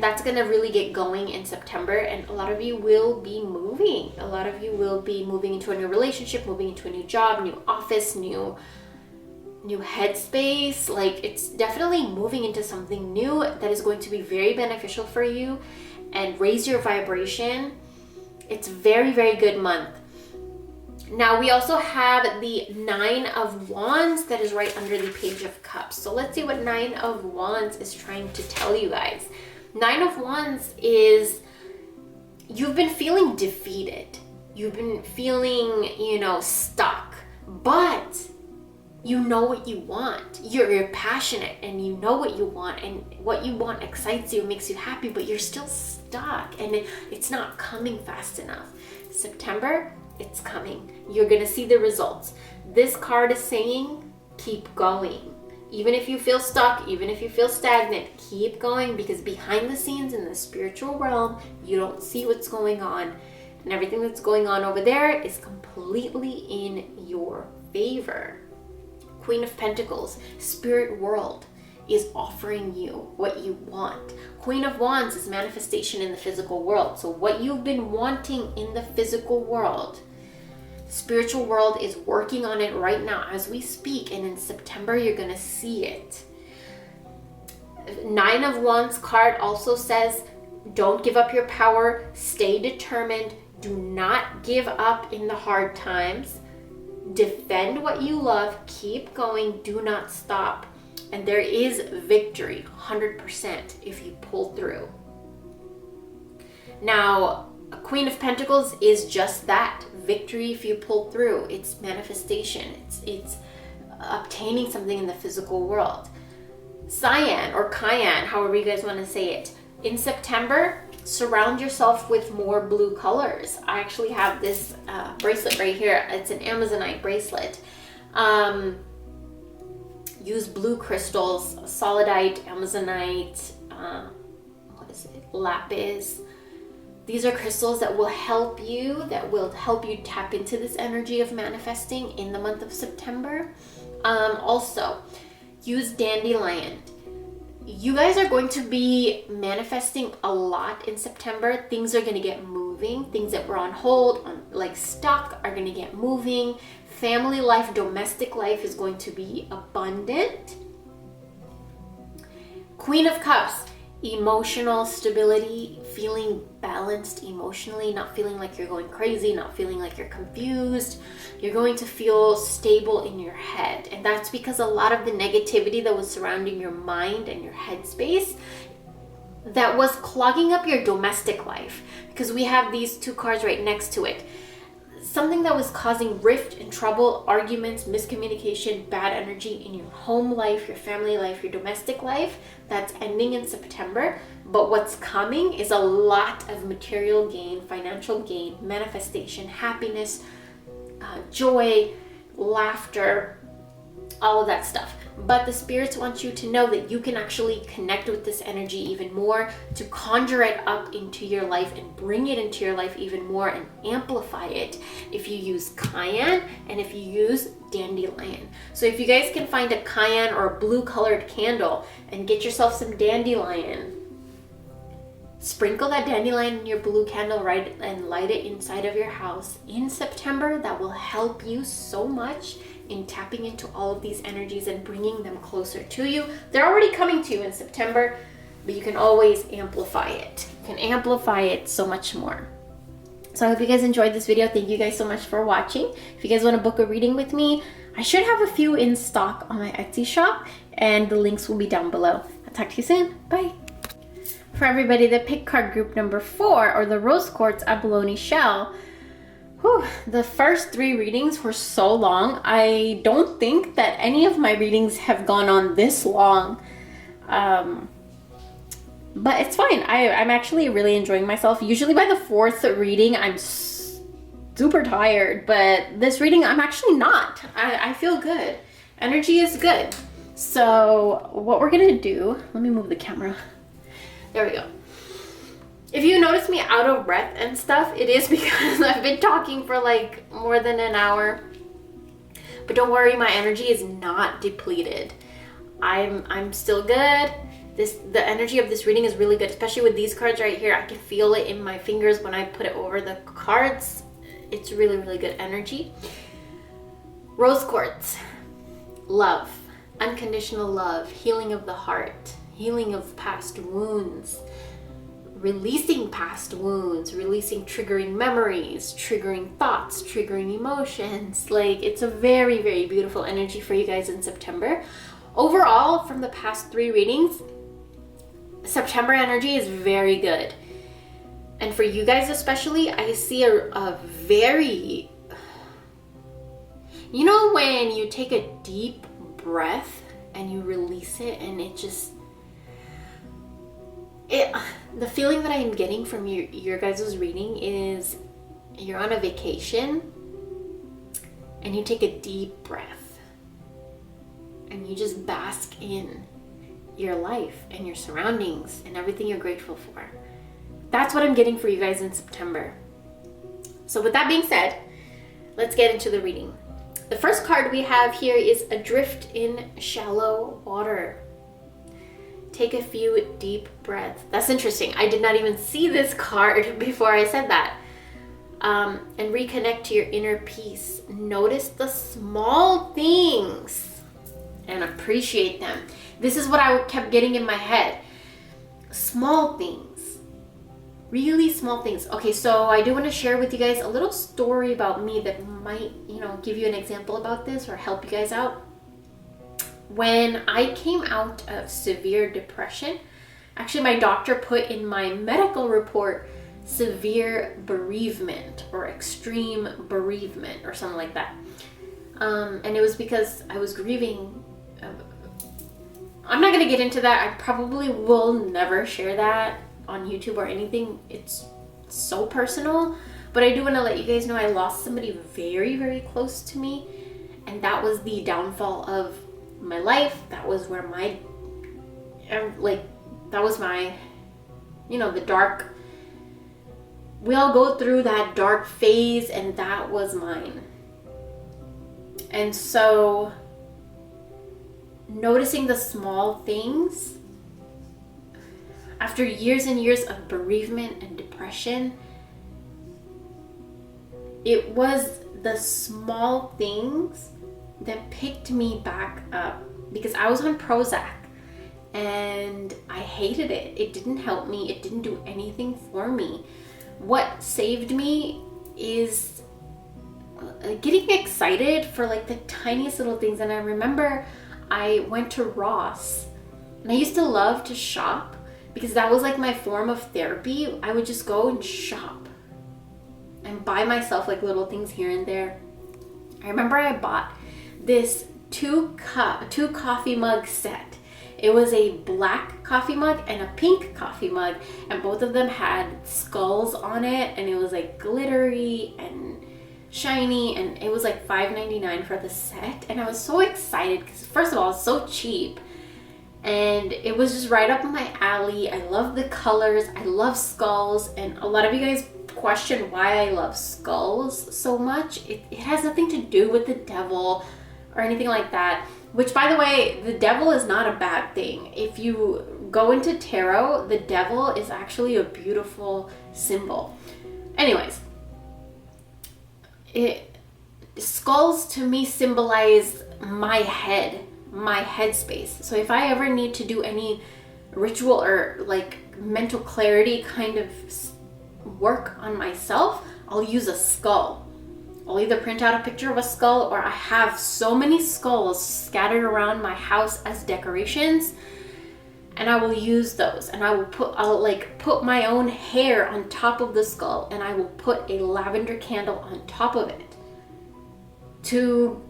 that's going to really get going in September. And a lot of you will be moving. A lot of you will be moving into a new relationship, moving into a new job, new office, new headspace. Like, it's definitely moving into something new that is going to be very beneficial for you and raise your vibration. It's very, very good month. Now we also have the 9 of Wands that is right under the Page of Cups. So let's see what 9 of Wands is trying to tell you guys. 9 of Wands is, you've been feeling defeated. You've been feeling, stuck, but you know what you want. You're passionate and you know what you want, and what you want excites you, makes you happy, but you're still stuck and it's not coming fast enough. September, it's coming. You're gonna see the results. This card is saying, keep going. Even if you feel stuck, even if you feel stagnant, keep going, because behind the scenes in the spiritual realm, you don't see what's going on. And everything that's going on over there is completely in your favor. Queen of Pentacles, spirit world is offering you what you want. Queen of Wands is manifestation in the physical world. So what you've been wanting in the physical world, spiritual world is working on it right now as we speak. And in September, you're going to see it. 9 of Wands card also says, don't give up your power. Stay determined. Do not give up in the hard times. Defend what you love, keep going, do not stop. And there is victory, 100%, if you pull through. Now, a Queen of Pentacles is just that, victory if you pull through. It's manifestation, it's obtaining something in the physical world. Cyan or Cayenne, however you guys want to say it. In September, surround yourself with more blue colors. I actually have this bracelet right here. It's an Amazonite bracelet. Use blue crystals, solidite, Amazonite, lapis. These are crystals that will help you tap into this energy of manifesting in the month of September. Also, use dandelion. You guys are going to be manifesting a lot in September. Things are going to get moving. Things that were on hold, like stuck, are going to get moving. Family life, domestic life is going to be abundant. Queen of Cups, emotional stability, feeling balanced emotionally, not feeling like you're going crazy, not feeling like you're confused. You're going to feel stable in your head. And that's because a lot of the negativity that was surrounding your mind and your headspace, that was clogging up your domestic life, because we have these 2 cards right next to it. Something that was causing rift and trouble, arguments, miscommunication, bad energy in your home life, your family life, your domestic life, that's ending in September. But what's coming is a lot of material gain, financial gain, manifestation, happiness, joy, laughter, all of that stuff. But the spirits want you to know that you can actually connect with this energy even more, to conjure it up into your life and bring it into your life even more and amplify it if you use cayenne and if you use dandelion. So if you guys can find a cayenne or a blue colored candle and get yourself some dandelion, sprinkle that dandelion in your blue candle, right, and light it inside of your house in September. That will help you so much in tapping into all of these energies and bringing them closer to you. They're already coming to you in September, but you can always amplify it. You can amplify it so much more. So I hope you guys enjoyed this video. Thank you guys so much for watching. If you guys want to book a reading with me, I should have a few in stock on my Etsy shop, and the links will be down below. I'll talk to you soon. Bye. For everybody that picked card group number 4, or the Rose Quartz Abalone Shell, whew, the first 3 readings were so long. I don't think that any of my readings have gone on this long. But it's fine. I'm actually really enjoying myself. Usually by the 4th reading, I'm super tired, but this reading, I'm actually not. I feel good. Energy is good. So what we're gonna do, let me move the camera. There we go. If you notice me out of breath and stuff, it is because I've been talking for like more than an hour. But don't worry, my energy is not depleted. I'm still good. The energy of this reading is really good, especially with these cards right here. I can feel it in my fingers when I put it over the cards. It's really, really good energy. Rose quartz, love, unconditional love, healing of the heart, healing of past wounds, releasing past wounds, releasing triggering memories, triggering thoughts, triggering emotions. Like, it's a very, very beautiful energy for you guys in September. Overall, from the past 3 readings, September energy is very good. And for you guys especially, I see a very, you know, when you take a deep breath and you release it and it just, the feeling that I'm getting from your guys' reading is you're on a vacation and you take a deep breath and you just bask in your life and your surroundings and everything you're grateful for. That's what I'm getting for you guys in September. So with that being said, let's get into the reading. The first card we have here is Adrift in Shallow Water. Take a few deep breaths. That's interesting. I did not even see this card before I said that. And reconnect to your inner peace. Notice the small things and appreciate them. This is what I kept getting in my head. Small things. Really small things. Okay, so I do want to share with you guys a little story about me that might, give you an example about this or help you guys out. When I came out of severe depression, actually my doctor put in my medical report severe bereavement or extreme bereavement or something like that. And it was because I was grieving. I'm not going to get into that. I probably will never share that on YouTube or anything. It's so personal. But I do want to let you guys know I lost somebody very, very close to me. And that was the downfall of my life. That was where that was my, the dark, we all go through that dark phase, and that was mine. And so noticing the small things after years and years of bereavement and depression, it was the small things that picked me back up, because I was on Prozac and I hated it. It didn't help me. It didn't do anything for me. What saved me is getting excited for like the tiniest little things. And I remember I went to Ross, and I used to love to shop because that was like my form of therapy. I would just go and shop and buy myself like little things here and there. I remember I bought this two coffee mug set. It was a black coffee mug and a pink coffee mug, and both of them had skulls on it, and it was like glittery, and shiny, and it was like $5.99 for the set, and I was so excited because first of all, it's so cheap, and it was just right up my alley. I love the colors, I love skulls, and a lot of you guys question why I love skulls so much. It has nothing to do with the devil or anything like that, which, by the way, the devil is not a bad thing. If you go into tarot, the devil is actually a beautiful symbol. Anyways, skulls to me symbolize my headspace. So if I ever need to do any ritual or like mental clarity kind of work on myself, I'll use a skull. I'll either print out a picture of a skull, or I have so many skulls scattered around my house as decorations, and I will use those, and I'll like put my own hair on top of the skull, and I will put a lavender candle on top of it to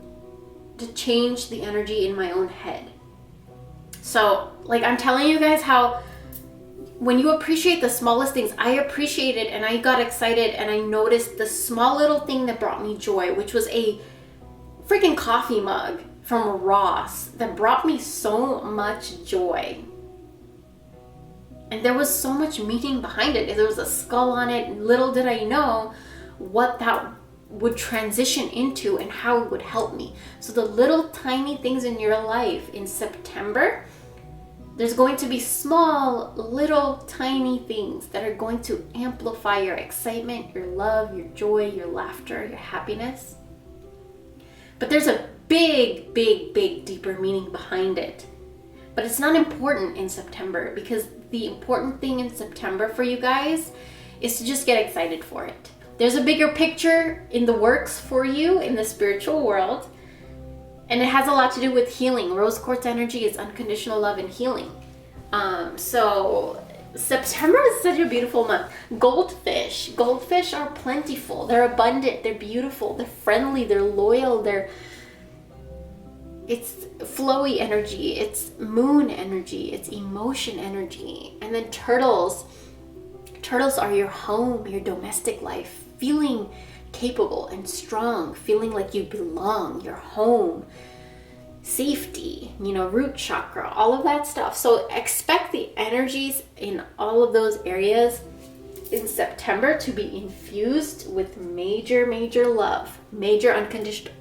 change the energy in my own head. So like, I'm telling you guys how when you appreciate the smallest things, I appreciated and I got excited, and I noticed the small little thing that brought me joy, which was a freaking coffee mug from Ross that brought me so much joy. And there was so much meaning behind it. There was a skull on it. Little did I know what that would transition into and how it would help me. So the little tiny things in your life in September, there's going to be small, little, tiny things that are going to amplify your excitement, your love, your joy, your laughter, your happiness. But there's a big, big, big, deeper meaning behind it. But it's not important in September, because the important thing in September for you guys is to just get excited for it. There's a bigger picture in the works for you in the spiritual world. And it has a lot to do with healing. Rose quartz energy is unconditional love and healing. So September is such a beautiful month. Goldfish are plentiful. They're abundant. They're beautiful. They're friendly. They're loyal. It's flowy energy. It's moon energy. It's emotion energy. And then turtles. Turtles are your home, your domestic life. Feeling capable and strong, feeling like you belong, your home, safety, root chakra, all of that stuff. So expect the energies in all of those areas in September to be infused with major, major love, major unconditional.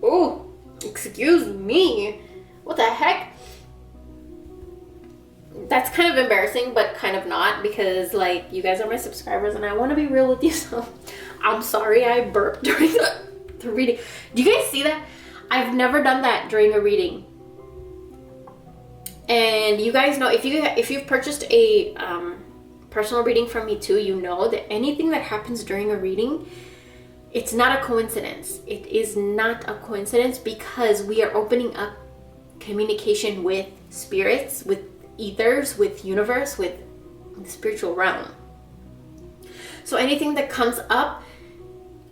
Oh, excuse me. What the heck? That's kind of embarrassing, but kind of not, because like, you guys are my subscribers and I want to be real with you. So I'm sorry I burped during the reading. Do you guys see that? I've never done that during a reading. And you guys know, if you've purchased a personal reading from me too, you know that anything that happens during a reading, it's not a coincidence. It is not a coincidence, because we are opening up communication with spirits, with ethers, with universe, with the spiritual realm. So anything that comes up,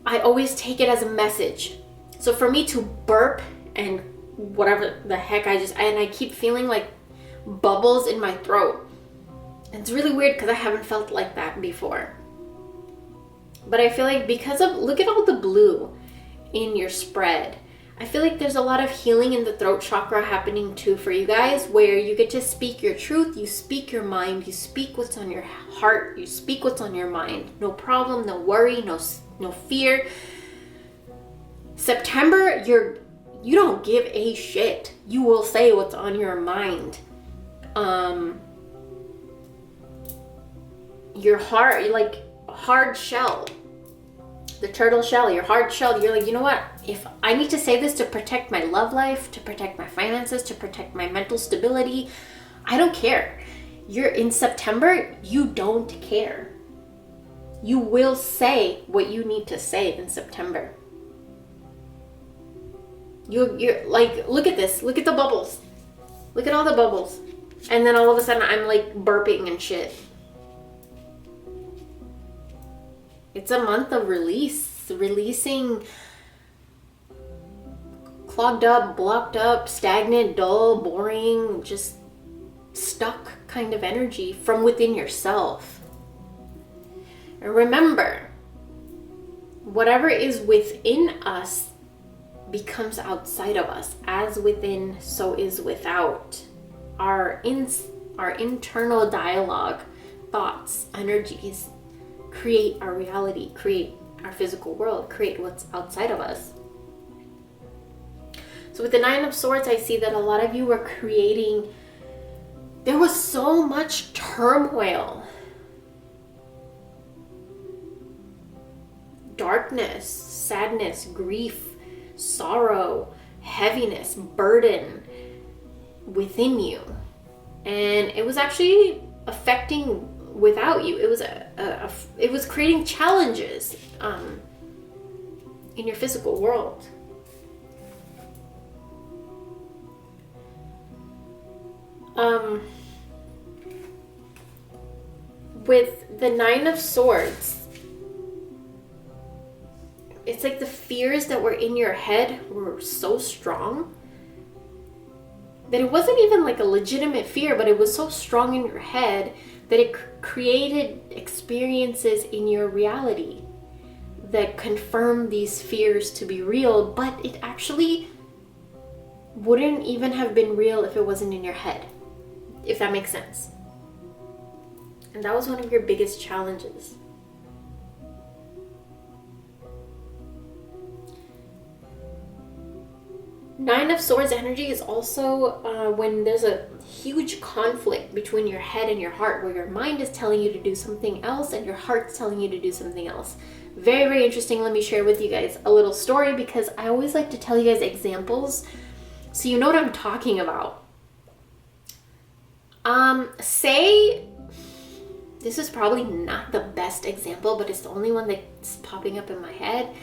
I always take it as a message. So for me to burp and whatever the heck I keep feeling like bubbles in my throat. It's really weird because I haven't felt like that before. But I feel like look at all the blue in your spread. I feel like there's a lot of healing in the throat chakra happening too for you guys, where you get to speak your truth, you speak your mind, you speak what's on your heart, you speak what's on your mind. No problem, no worry, no fear. September, you don't give a shit. You will say what's on your mind. Your heart, like hard shell. The turtle shell, your hard shell, you're like, you know what? If I need to say this to protect my love life, to protect my finances, to protect my mental stability, I don't care. You're in September, you don't care. You will say what you need to say in September. You're like, look at this. Look at the bubbles. Look at all the bubbles. And then all of a sudden I'm like burping and shit. It's a month of releasing clogged up, blocked up, stagnant, dull, boring, just stuck kind of energy from within yourself. And remember, whatever is within us becomes outside of us. As within, so is without. Our internal dialogue, thoughts, energies create our reality, create our physical world, create what's outside of us. So with the Nine of Swords, I see that a lot of you were creating, there was so much turmoil, darkness, sadness, grief, sorrow, heaviness, burden within you. And it was actually affecting without you. It was it was creating challenges in your physical world. With the Nine of Swords, it's like the fears that were in your head were so strong that it wasn't even like a legitimate fear, but it was so strong in your head that it created experiences in your reality that confirmed these fears to be real, but it actually wouldn't even have been real if it wasn't in your head, if that makes sense. And that was one of your biggest challenges. Nine of Swords energy is also when there's a huge conflict between your head and your heart, where your mind is telling you to do something else and your heart's telling you to do something else. Very, very interesting. Let me share with you guys a little story, because I always like to tell you guys examples so you know what I'm talking about. Say, this is probably not the best example, but it's the only one that's popping up in my head.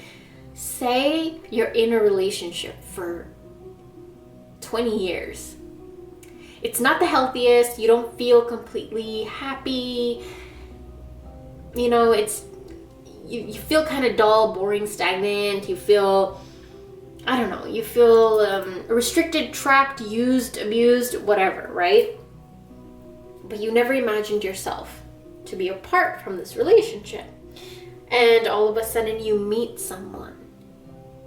Say you're in a relationship for 20 years. It's not the healthiest. You don't feel completely happy. You know, you feel kind of dull, boring, stagnant. You feel, I don't know, you feel restricted, trapped, used, abused, whatever, right? But you never imagined yourself to be apart from this relationship. And all of a sudden you meet someone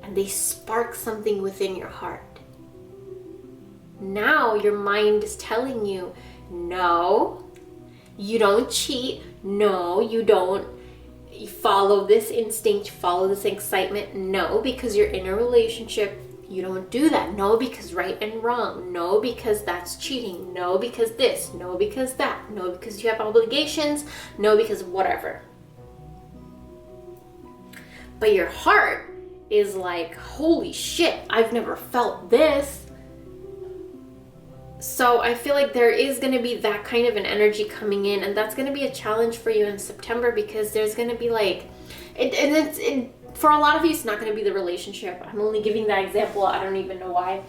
and they spark something within your heart. Now your mind is telling you, no, you don't cheat. No, you don't follow this instinct, follow this excitement. No, because you're in a relationship, you don't do that. No, because right and wrong. No, because that's cheating. No, because this. No, because that. No, because you have obligations. No, because whatever. But your heart is like, holy shit, I've never felt this. So I feel like there is going to be that kind of an energy coming in, and that's going to be a challenge for you in September, because there's going to be like, for a lot of you, it's not going to be the relationship. I'm only giving that example. I don't even know why.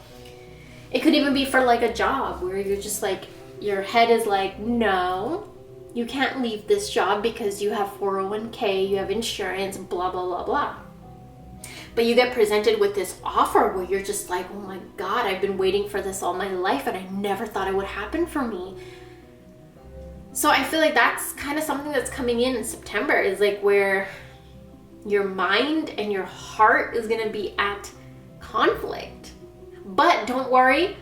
It could even be for like a job where you're just like, your head is like, no, you can't leave this job because you have 401k, you have insurance, blah, blah, blah, blah. But you get presented with this offer where you're just like, oh my God, I've been waiting for this all my life and I never thought it would happen for me. So I feel like that's kind of something that's coming in September, is like where your mind and your heart is going to be at conflict. But don't worry,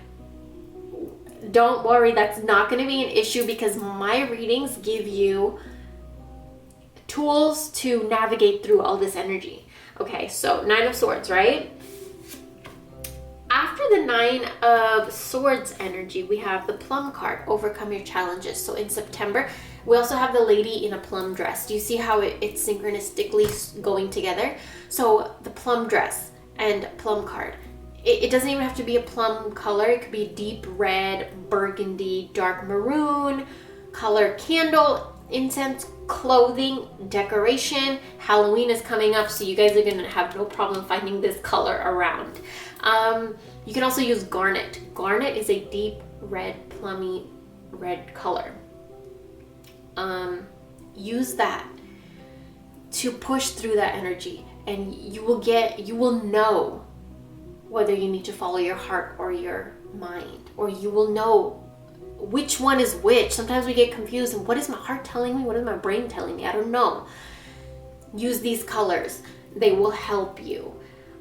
that's not going to be an issue, because my readings give you tools to navigate through all this energy. Okay, so Nine of Swords, right? After the Nine of Swords energy, we have the Plum card, overcome your challenges. So in September, we also have the lady in a plum dress. Do you see how it's synchronistically going together? So the plum dress and plum card. It doesn't even have to be a plum color. It could be deep red, burgundy, dark maroon, color candle, incense, clothing, decoration. Halloween is coming up, so you guys are going to have no problem finding this color around. You can also use garnet. Garnet is a deep red, plummy red color. Use that to push through that energy, and you will know whether you need to follow your heart or your mind, or you will know which one is which. Sometimes we get confused, and what is my heart telling me? What is my brain telling me? I don't know. Use these colors. they will help you.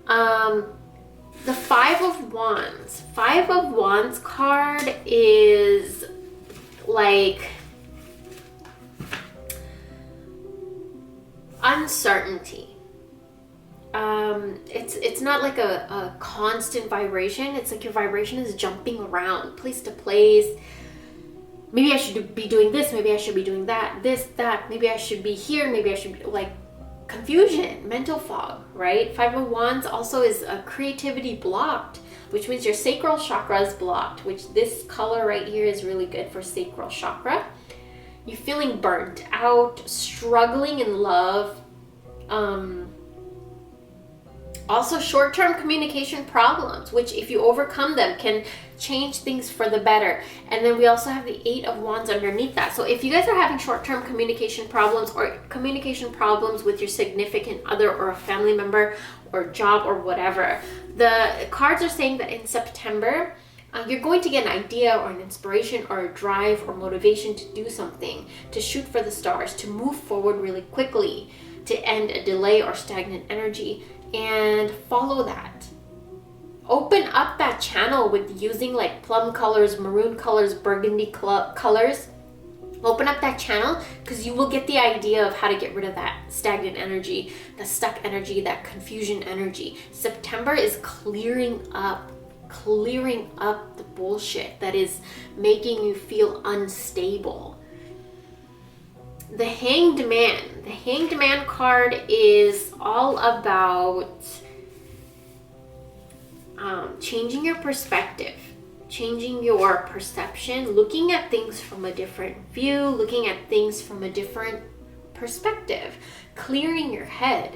The Five of Wands. Five of Wands card is like uncertainty. It's not like a constant vibration. It's like your vibration is jumping around place to place. Maybe I should be doing this, maybe I should be doing that, this, that, maybe I should be here, maybe I should be, like, confusion, mental fog, right? Five of Wands also is a creativity blocked, which means your sacral chakra is blocked, which this color right here is really good for sacral chakra. You're feeling burnt out, struggling in love. Also short-term communication problems, which if you overcome them can change things for the better. And then we also have the Eight of Wands underneath that. So if you guys are having short-term communication problems or communication problems with your significant other or a family member or job or whatever, the cards are saying that in September, you're going to get an idea or an inspiration or a drive or motivation to do something, to shoot for the stars, to move forward really quickly, to end a delay or stagnant energy, and follow that. Open up that channel with using like plum colors, maroon colors, burgundy colors. Open up that channel because you will get the idea of how to get rid of that stagnant energy, the stuck energy, that confusion energy. September is clearing up the bullshit that is making you feel unstable. The Hanged Man. The Hanged Man card is all about changing your perspective, changing your perception, looking at things from a different view, looking at things from a different perspective, clearing your head,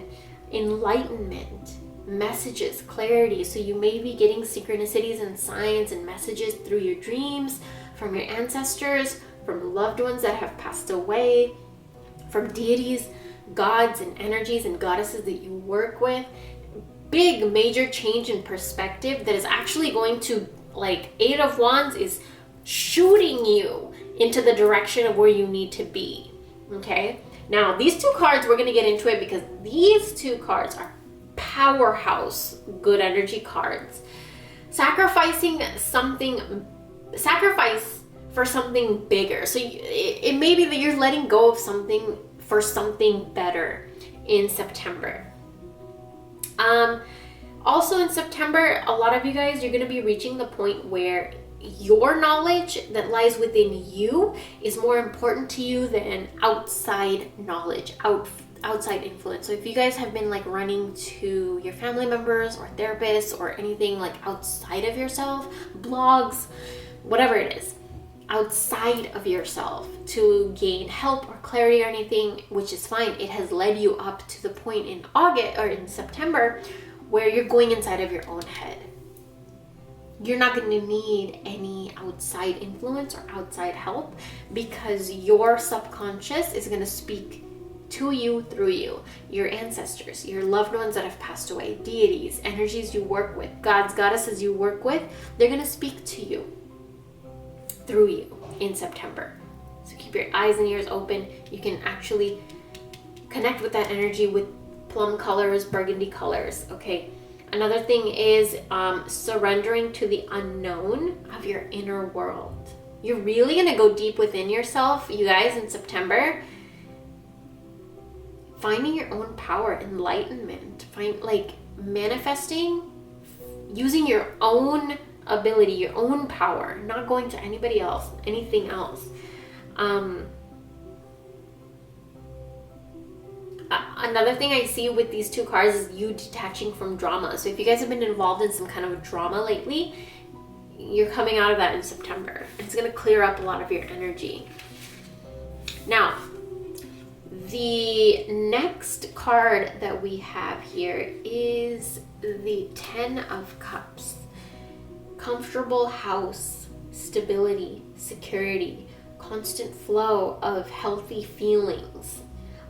enlightenment, messages, clarity. So you may be getting synchronicities and signs and messages through your dreams, from your ancestors, from loved ones that have passed away, from deities, gods and energies and goddesses that you work with. Big major change in perspective that is actually going to, like, Eight of Wands is shooting you into the direction of where you need to be. Okay, now these two cards, we're going to get into it because these two cards are powerhouse good energy cards. Sacrifice for something bigger. So it may be that you're letting go of something for something better in September. Also in September, a lot of you guys, you're going to be reaching the point where your knowledge that lies within you is more important to you than outside knowledge, outside influence. So if you guys have been like running to your family members or therapists or anything like outside of yourself, blogs, whatever it is, outside of yourself to gain help or clarity or anything, which is fine. It has led you up to the point in August or in September where you're going inside of your own head. You're not going to need any outside influence or outside help because your subconscious is going to speak to you through you. Your ancestors, your loved ones that have passed away, deities, energies you work with, gods, goddesses you work with, they're going to speak to you through you in September. So keep your eyes and ears open. You can actually connect with that energy with plum colors, burgundy colors. Okay. Another thing is surrendering to the unknown of your inner world. You're really going to go deep within yourself, you guys, in September. Finding your own power, enlightenment, manifesting, using your own ability, your own power, not going to anybody else, anything else. Another thing I see with these two cards is you detaching from drama. So if you guys have been involved in some kind of drama lately, you're coming out of that in September. It's going to clear up a lot of your energy. Now, the next card that we have here is the Ten of Cups. Comfortable house, stability, security, constant flow of healthy feelings,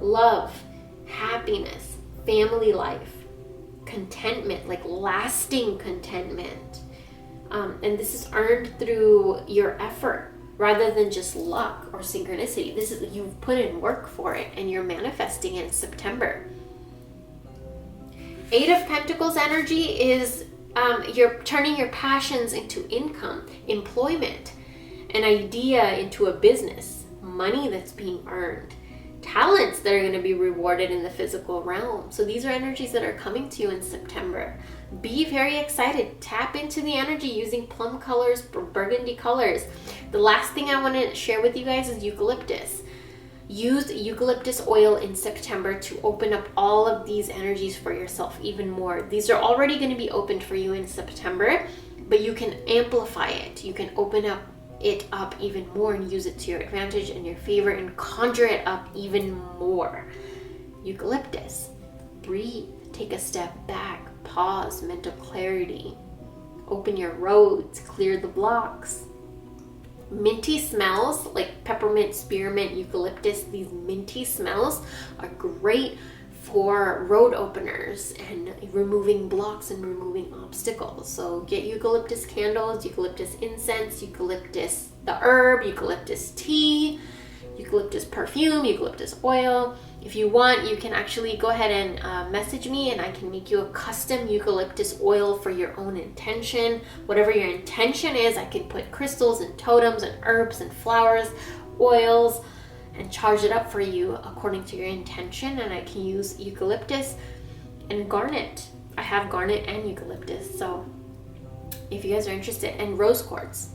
love, happiness, family life, contentment, like lasting contentment. And this is earned through your effort rather than just luck or synchronicity. This is, you've put in work for it and you're manifesting it in September. Eight of Pentacles energy is you're turning your passions into income, employment, an idea into a business, money that's being earned, talents that are going to be rewarded in the physical realm. So these are energies that are coming to you in September. Be very excited. Tap into the energy using plum colors, burgundy colors. The last thing I want to share with you guys is eucalyptus. Use eucalyptus oil in September to open up all of these energies for yourself even more. These are already going to be opened for you in September, but you can amplify it. You can open it up even more and use it to your advantage and your favor and conjure it up even more. Eucalyptus. Breathe. Take a step back. Pause. Mental clarity. Open your roads. Clear the blocks. Minty smells like peppermint, spearmint, eucalyptus. These minty smells are great for road openers and removing blocks and removing obstacles. So get eucalyptus candles, eucalyptus incense, eucalyptus the herb, eucalyptus tea, eucalyptus perfume, eucalyptus oil. If you want, you can actually go ahead and message me and I can make you a custom eucalyptus oil for your own intention. Whatever your intention is, I can put crystals and totems and herbs and flowers, oils, and charge it up for you according to your intention. And I can use eucalyptus and garnet. I have garnet and eucalyptus, so if you guys are interested. And rose quartz.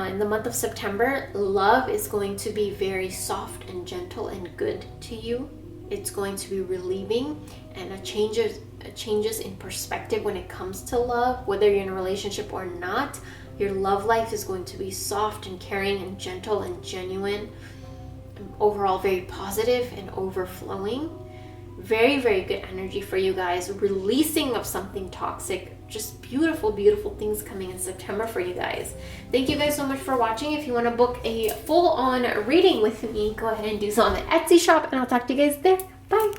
In the month of September, love is going to be very soft and gentle and good to you. It's going to be relieving and changes in perspective when it comes to love. Whether you're in a relationship or not, your love life is going to be soft and caring and gentle and genuine. And overall, very positive and overflowing. Very, very good energy for you guys. Releasing of something toxic. Just beautiful, beautiful things coming in September for you guys. Thank you guys so much for watching. If you want to book a full-on reading with me, go ahead and do so on the Etsy shop, and I'll talk to you guys there. Bye.